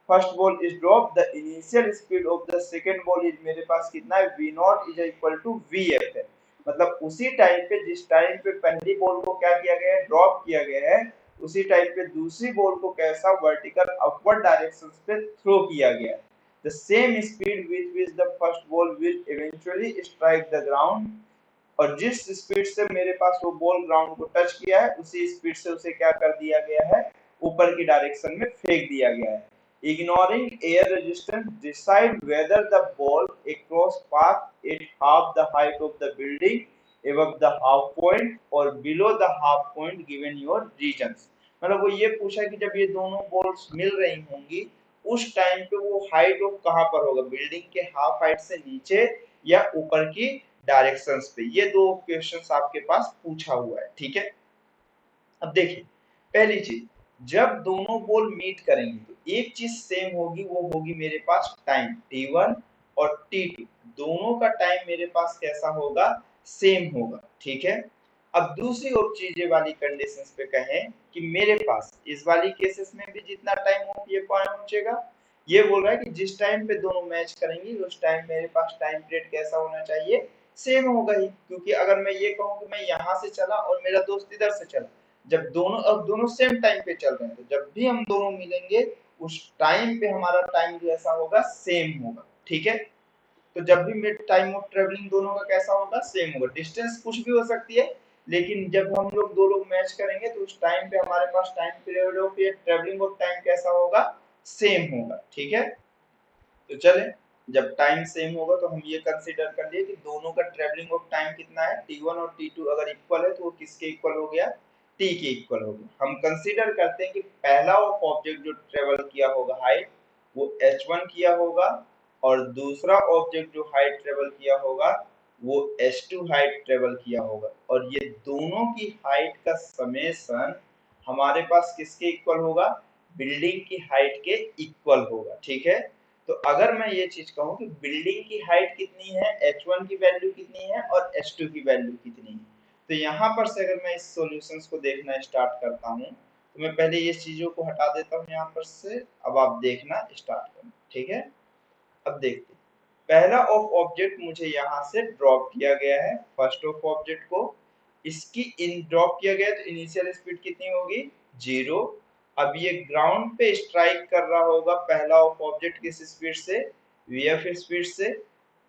first ball is drop the initial speed of the second ball is मेरे पास कितना है, v naught is equal to vf है। मतलब उसी टाइम पे जिस टाइम पे पहली बॉल को क्या किया गया है, ड्रॉप किया गया है, उसी टाइम पे दूसरी बॉल को कैसा वर्टिकल अपवर्ड डायरेक्शन पे थ्रो किया गया है। The same speed with which the first ball will eventually strike the ground, और जिस स्पीड से मेरे पास वो बॉल ग्राउंड को टच किया है उसी स्पीड से उसे क्या कर दिया गया है, ऊपर की डायरेक्शन में फेंक दिया गया है। Ignoring air resistance decide whether the ball across path at half the height of the building above the half point और below the half point given your regions। मतलब वो ये पूछा कि जब ये दोनों बॉल्स मिल रही होंगी उस टाइम पे वो हाइट ऑफ कहां पर होगा, बिल्डिंग के हाफ हाइट से नीचे या ऊपर की डायरेक्शंस पे। ये दो क्वेश्चंस आपके पास पूछा हुआ है। ठीक है, अब देखिए पहली चीज, जब दोनों बॉल मीट करेंगे तो एक चीज सेम होगी, वो होगी मेरे पास टाइम t1 और t2, दोनों का टाइम मेरे पास कैसा होगा, सेम होगा। ठीक है, अब दूसरी और चीजें वाली कंडीशंस पे कहें कि मेरे पास इस वाली केसेस में भी जितना टाइम हो ये पहुंचेगा, ये बोल रहा है कि जिस टाइम पे दोनों मैच करेंगी उस टाइम मेरे पास टाइम पीरियड कैसा होना चाहिए, सेम होगा ही। क्योंकि अगर मैं ये कहूं कि मैं यहां से चला और मेरा दोस्त इधर से चला, जब दोनों अब दोनों सेम टाइम पे चल रहे हैं तो जब भी हम दोनों मिलेंगे उस टाइम पे हमारा टाइम जैसा होगा, सेम होगा। ठीक है, तो जब भी मेरे टाइम ऑफ ट्रेवलिंग दोनों का कैसा होगा, सेम होगा। डिस्टेंस कुछ भी हो सकती है लेकिन जब हम लोग दो लोग मैच करेंगे तो उस टाइम पे हमारे पास टाइम पीरियड ऑफ ये ट्रेवलिंग ऑफ टाइम कैसा होगा, सेम होगा। ठीक है, तो चले, जब टाइम सेम होगा तो हम ये कंसीडर कर लिए कि दोनों का ट्रेवलिंग ऑफ टाइम कितना है, t1 और t2 अगर इक्वल है तो वो किसके इक्वल हो गया, t के इक्वल हो गया। हम कंसीडर करते हैं कि पहला ऑफ ऑब्जेक्ट जो ट्रेवल किया होगा हाइट वो h1 किया होगा और दूसरा ऑब्जेक्ट जो हाइट ट्रेवल किया होगा वो h2 हाइट ट्रेवल किया होगा, और ये दोनों की हाइट का समेशन हमारे पास किसके इक्वल होगा, बिल्डिंग की हाइट के इक्वल होगा। ठीक है, तो अगर मैं ये चीज कहूँ कि बिल्डिंग की हाइट कितनी है, h1 की वैल्यू कितनी है और h2 की वैल्यू कितनी है, तो यहाँ पर से अगर मैं इस सॉल्यूशंस को देखना स्टार्ट करता हूँ तो मैं पहले ये चीजों को हटा देता हूँ यहाँ पर से, अब आप देखना स्टार्ट करना। ठीक है, अब देखते हैं, पहला ऑफ ऑब्जेक्ट मुझे यहाँ से ड्रॉप किया गया है, फर्स्ट ऑफ ऑब्जेक्ट को, इसकी इन ड्रॉप किया गया तो इनिशियल स्पीड कितनी होगी, 0। अब ये ग्राउंड पे स्ट्राइक कर रहा होगा पहला ऑफ ऑब्जेक्ट किस स्पीड से, वीएफ स्पीड से।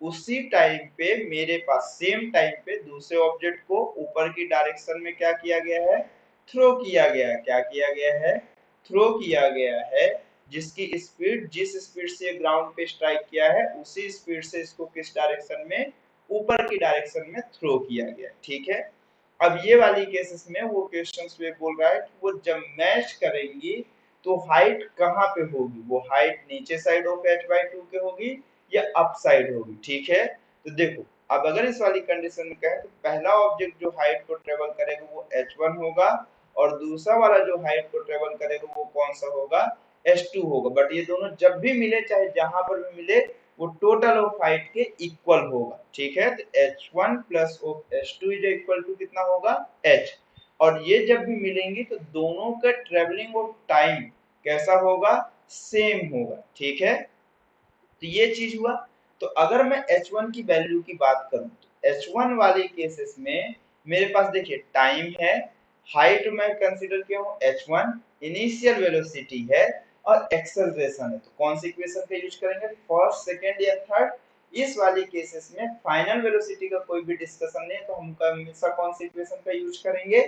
उसी टाइम पे मेरे पास सेम टाइम पे दूसरे ऑब्जेक्ट को ऊपर की डायरेक्शन में क्या किया गया है, थ्रो किया गया है। क्या किया गया है, थ्रो किया गया है, जिसकी स्पीड जिस स्पीड से ग्राउंड पे स्ट्राइक किया है उसी स्पीड से इसको किस डायरेक्शन में, ऊपर की डायरेक्शन में थ्रो किया गया। ठीक है, अब ये वाली केसेस में वो क्वेश्चंस में बोल रहा है कि वो जब मैच करेंगी तो हाइट कहाँ पे होगी, वो हाइट नीचे साइड ऑफ h/2 के होगी या अप साइड होगी। ठीक है, तो देखो अब अगर इस वाली कंडीशन में कहें तो पहला ऑब्जेक्ट जो हाइट को ट्रेवल करेगा वो h1 होगा, और दूसरा वाला जो हाइट को ट्रेवल करेगा वो कौन सा होगा, h2 होगा। बट ये दोनों जब भी मिले, चाहे जहां पर भी मिले, वो टोटल ऑफ हाइट के इक्वल होगा। ठीक है, तो h1 plus of h2 is equal to कितना होगा, h। और ये जब भी मिलेंगी तो दोनों का ट्रेवलिंग ऑफ टाइम कैसा होगा, सेम होगा। ठीक है, तो ये चीज हुआ। तो अगर मैं h1 की वैल्यू की बात करूं तो h1 वाले केसेस में मेरे पास देखिए टाइम है, हाइट में कंसीडर किया हूं h1, इनिशियल वेलोसिटी है और एक्सेलरेशन है। तो कौन सी इक्वेशन का यूज करेंगे, फर्स्ट, सेकंड या थर्ड। इस वाली केसेस में फाइनल वेलोसिटी का कोई भी डिस्कशन नहीं है, तो हम हमेशा कौन सी इक्वेशन का यूज करेंगे,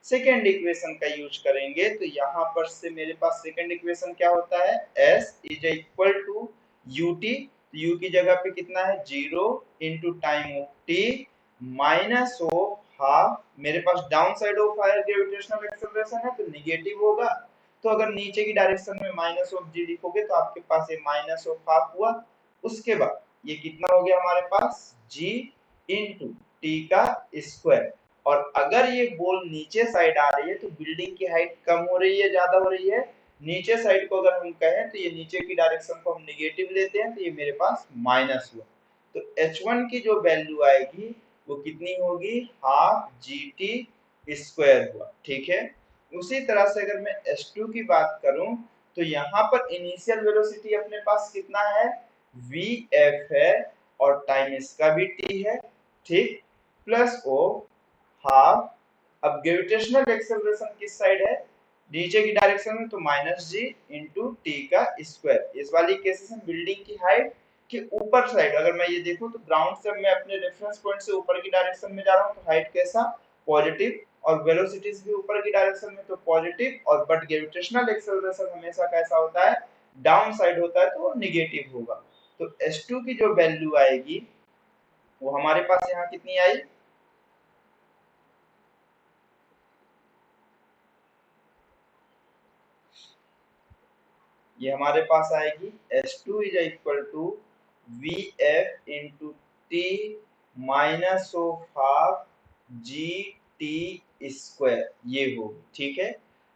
सेकंड इक्वेशन का यूज करेंगे। तो यहाँ पर से मेरे पास सेकंड इक्वेशन क्या होता है, s is equal to ut, u की जगह पे कितना है, 0 into time of t minus of half, मेरे पास down side of higher gravitational acceleration है तो निगेटिव होगा। तो अगर नीचे की डायरेक्शन में माइनस ऑफ जी लिखोगे तो आपके पास ये माइनस ऑफ हाफ हुआ। उसके बाद ये कितना हो गया हमारे पास, g इंटू टी का स्क्वायर। और अगर ये बॉल नीचे साइड आ रही है तो बिल्डिंग की हाइट कम हो रही है, ज्यादा हो रही है, नीचे साइड को अगर हम कहें तो ये नीचे की डायरेक्शन को हम नेगेटिव लेते हैं तो ये मेरे पास माइनस हुआ। तो h1 की जो वैल्यू आएगी वो कितनी होगी, हाफ जी टी स्क्वायर हुआ। ठीक है, उसी तरह से अगर मैं h2 की बात करूं तो यहाँ पर इनिशियल वेलोसिटी अपने पास कितना है, vf है, और टाइम इसका भी t है। ठीक, प्लस ओ हाफ, अब ग्रेविटेशनल एक्सेलरेशन किस साइड है, नीचे की डायरेक्शन में, तो माइनस जी इंटू टी का स्क्वायर। इस वाली केसेस में बिल्डिंग की हाइट के ऊपर साइड अगर मैं ये देखूं तो ग्राउंड से मैं अपने रेफरेंस पॉइंट से ऊपर की डायरेक्शन में जा रहा हूं तो हाइट कैसा, पॉजिटिव, और वेलोसिटीज भी ऊपर की डायरेक्शन में तो पॉजिटिव, और बट ग्रेविटेशनल एक्सेलरेशन हमेशा कैसा होता है, डाउन साइड होता है तो वो निगेटिव होगा। तो h2 की जो वैल्यू आएगी वो हमारे पास यहाँ कितनी आई, ये हमारे पास आएगी h2 is equal to v f into t minus of half g t square, ये होगी। ठीक है,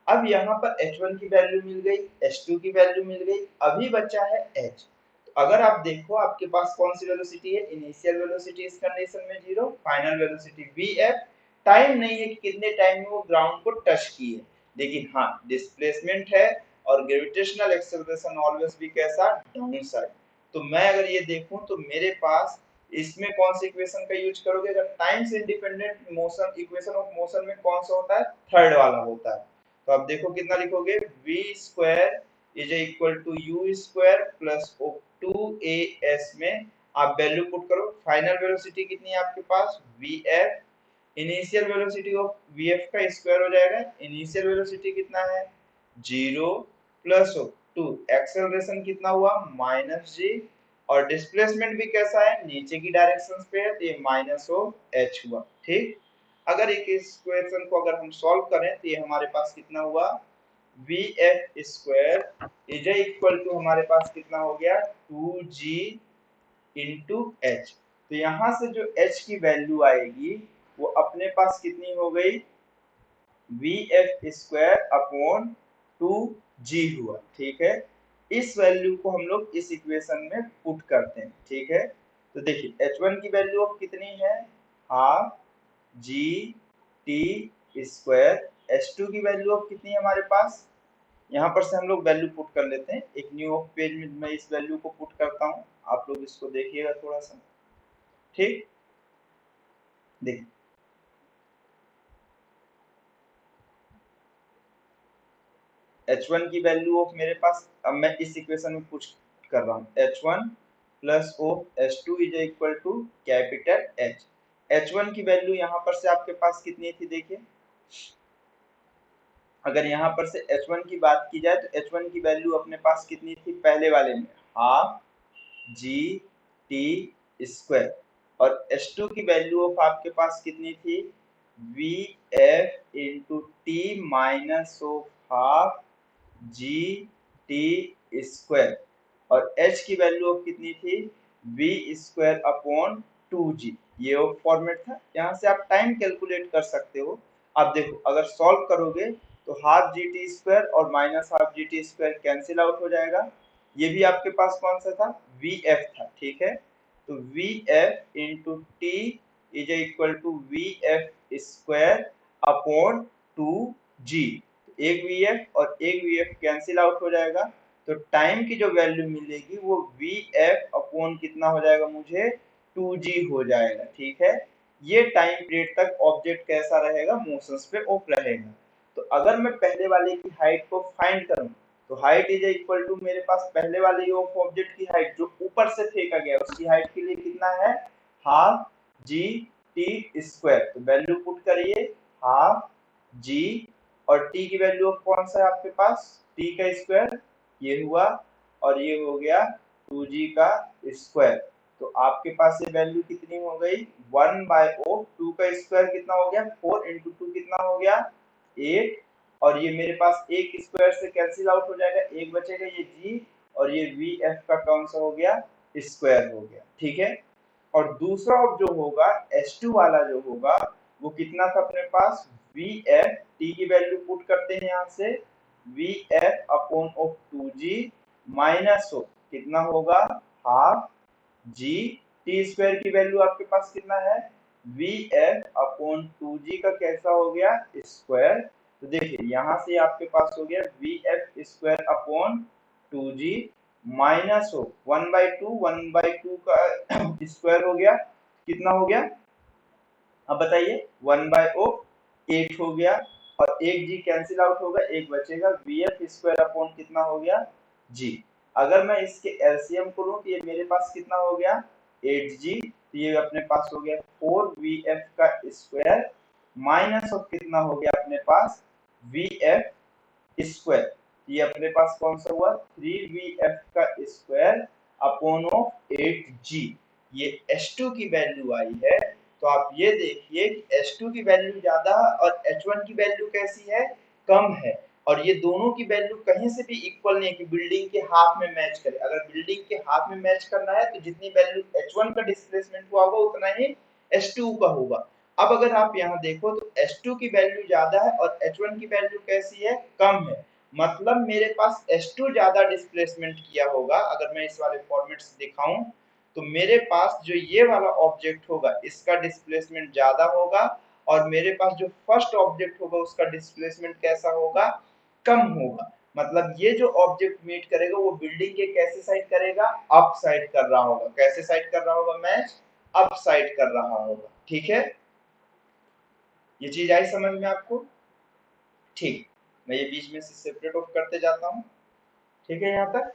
अब यहाँ पर h1 की वैल्यू मिल गई, h2 की वैल्यू मिल गई, अभी बचा है h। तो अगर आप देखो आपके पास कौन सी वेलोसिटी है, इनिशियल वेलोसिटी इस कंडीशन में 0, फाइनल वेलोसिटी vf, टाइम नहीं है कि कितने टाइम में वो ग्राउंड को टच की है, लेकिन हाँ डिस्प्लेसमेंट है, और ग्रेविटेशनल एक्सेलरेशन ऑलवेज भी कैसा, डाउन साइड। तो मैं अगर ये देखूं तो मेरे पास इसमें कौन सी इक्वेशन का यूज करोगे, अगर टाइम से independent motion, equation of motion में कौन सा होता है, थर्ड वाला होता है। तो आप देखो कितना लिखोगे, v square is equal to u square plus of 2as में आप वैल्यू पुट करो, फाइनल वेलोसिटी कितनी है आपके पास, vf, initial velocity of vf का स्क्वायर हो जाएगा, इनिशियल वेलोसिटी कितना है, 0 प्लस ऑफ 2, एक्सेलरेशन कितना हुआ, माइनस जी, और डिस्प्लेसमेंट भी कैसा है, नीचे की डायरेक्शन पे है तो ये माइनस ऑफ h हुआ। ठीक, अगर एक इस क्वेश्चन को अगर हम सॉल्व करें तो ये हमारे पास कितना हुआ, vf square is equal to हमारे पास कितना हो गया, 2g इंटू एच। तो यहाँ से जो एच की वैल्यू आएगी वो अपने पास कितनी हो गई, we f square upon 2g हुआ। ठीक है, इस वैल्यू को हम लोग इस इक्वेशन में पुट करते हैं। ठीक है, तो देखिए h1 की वैल्यू अब कितनी है, half g t square. h2 की वैल्यू अब कितनी है हमारे पास, यहाँ पर से हम लोग वैल्यू पुट कर लेते हैं। एक न्यू पेज में मैं इस वैल्यू को पुट करता हूँ, आप लोग इसको देखिएगा थोड़ा सा। ठीक, देखिए h1 की वैल्यू ऑफ मेरे पास, अब मैं इस इक्वेशन में पुट कर रहा हूँ, h1 plus of h2 is equal to capital H। h1 की वैल्यू यहाँ पर से आपके पास कितनी थी, देखिए अगर यहाँ पर से h1 की बात की जाए तो h1 की वैल्यू अपने पास कितनी थी पहले वाले में, हाफ जी टी स्क्वायर। और h2 की वैल्यू ऑफ आपके पास कितनी थी, we f into t minus of half g t square. और h की वैल्यू अब कितनी थी, वी स्क्वायर अपॉन 2g। ये वो फॉर्मेट था, यहाँ से आप टाइम कैलकुलेट कर सकते हो। अब देखो अगर सॉल्व करोगे तो हाफ जी टी स्क्वायर और minus half g t square cancel out हो जाएगा। ये भी आपके पास कौन सा था, वी एफ था। ठीक है, तो v f into t is equal to v f square upon 2g। एक वी एफ और एक वी एफ कैंसिल आउट हो जाएगा, तो टाइम की जो वैल्यू मिलेगी वो वी एफ अपॉन कितना हो जाएगा मुझे, 2g हो जाएगा। ठीक है, ये टाइम पीरियड तक ऑब्जेक्ट कैसा रहेगा, मोशंस पे ऑफ रहेगा। तो अगर मैं पहले वाले की हाइट को फाइंड करूं तो हाइट इज इक्वल टू मेरे पास पहले वाले ऑफ ऑब्जेक्ट की हाइट जो ऊपर से फेंका गया उसकी हाइट के लिए कितना है, हाफ जी टी स्क्वायर। तो वैल्यू पुट करिए, हाफ जी और टी की वैल्यू कौन सा है आपके पास, टी का स्क्वायर ये हुआ, और ये हो गया 2g का स्क्वायर। तो आपके पास ये वैल्यू कितनी हो गई, 1/2 2 का स्क्वायर कितना हो गया, 4 इंटू 2 कितना हो गया 8। और ये मेरे पास एक स्क्वायर से कैंसिल आउट हो जाएगा, एक बचेगा ये g, और ये वी एफ का कौन सा हो गया, स्क्वायर हो गया। ठीक है, और दूसरा जो होगा H2 वाला जो होगा वो कितना था अपने पास, वी एफ टी की वैल्यू पुट करते हैं यहाँ से, V F upon of 2g minus of कितना होगा, हाफ जी टी स्क्वायर की वैल्यू आपके पास कितना है, वी एफ अपॉन 2g का कैसा हो गया, स्क्वायर। तो देखिए यहाँ से आपके पास हो गया we f square upon 2g minus हो 1/2 का स्क्वायर हो गया, कितना हो गया, अब बताइए 1/8 हो गया, और एक जी कैंसिल आउट होगा, एक बचेगा, वी एफ स्क्वायर अपॉन कितना हो गया जी। अगर मैं इसके एलसीएम को लूं तो ये मेरे पास कितना हो गया 8g, तो ये अपने पास हो गया 4vf का स्क्वायर माइनस ऑफ कितना हो गया अपने पास vf स्क्वायर। ये अपने पास कौन सा हुआ 3vf का स्क्वायर अपॉन ऑफ 8g। ये H2 की वैल्यू आई है। तो आप ये देखिए कि H2 की वैल्यू ज्यादा और H1 की वैल्यू कैसी है, कम है। और ये दोनों की वैल्यू कहीं से भी इक्वल नहीं है कि बिल्डिंग के हाफ में मैच करे। अगर बिल्डिंग के हाफ में मैच करना है तो जितनी वैल्यू H1 का डिस्प्लेसमेंट हुआ होगा उतना ही H2 का होगा। अब अगर आप यहाँ देखो तो H2 की वैल्यू ज्यादा है और H1 की वैल्यू कैसी है, कम है। मतलब मेरे पास H2 ज्यादा डिस्प्लेसमेंट किया होगा। अगर मैं इस वाले फॉर्मेट से दिखाऊं तो मेरे पास जो ये वाला ऑब्जेक्ट होगा इसका डिस्प्लेसमेंट ज्यादा होगा, और मेरे पास जो फर्स्ट ऑब्जेक्ट होगा उसका डिस्प्लेसमेंट कैसा होगा, कम होगा। मतलब ये जो ऑब्जेक्ट मीट करेगा वो बिल्डिंग के कैसे साइड करेगा, अप साइड कर रहा होगा। कैसे साइड कर रहा होगा मैच, अप साइड कर रहा होगा। ठीक है, ये चीज आई समझ में आपको। ठीक, मैं ये बीच में से सेपरेट ऑफ करते जाता हूँ। ठीक है यहाँ तक।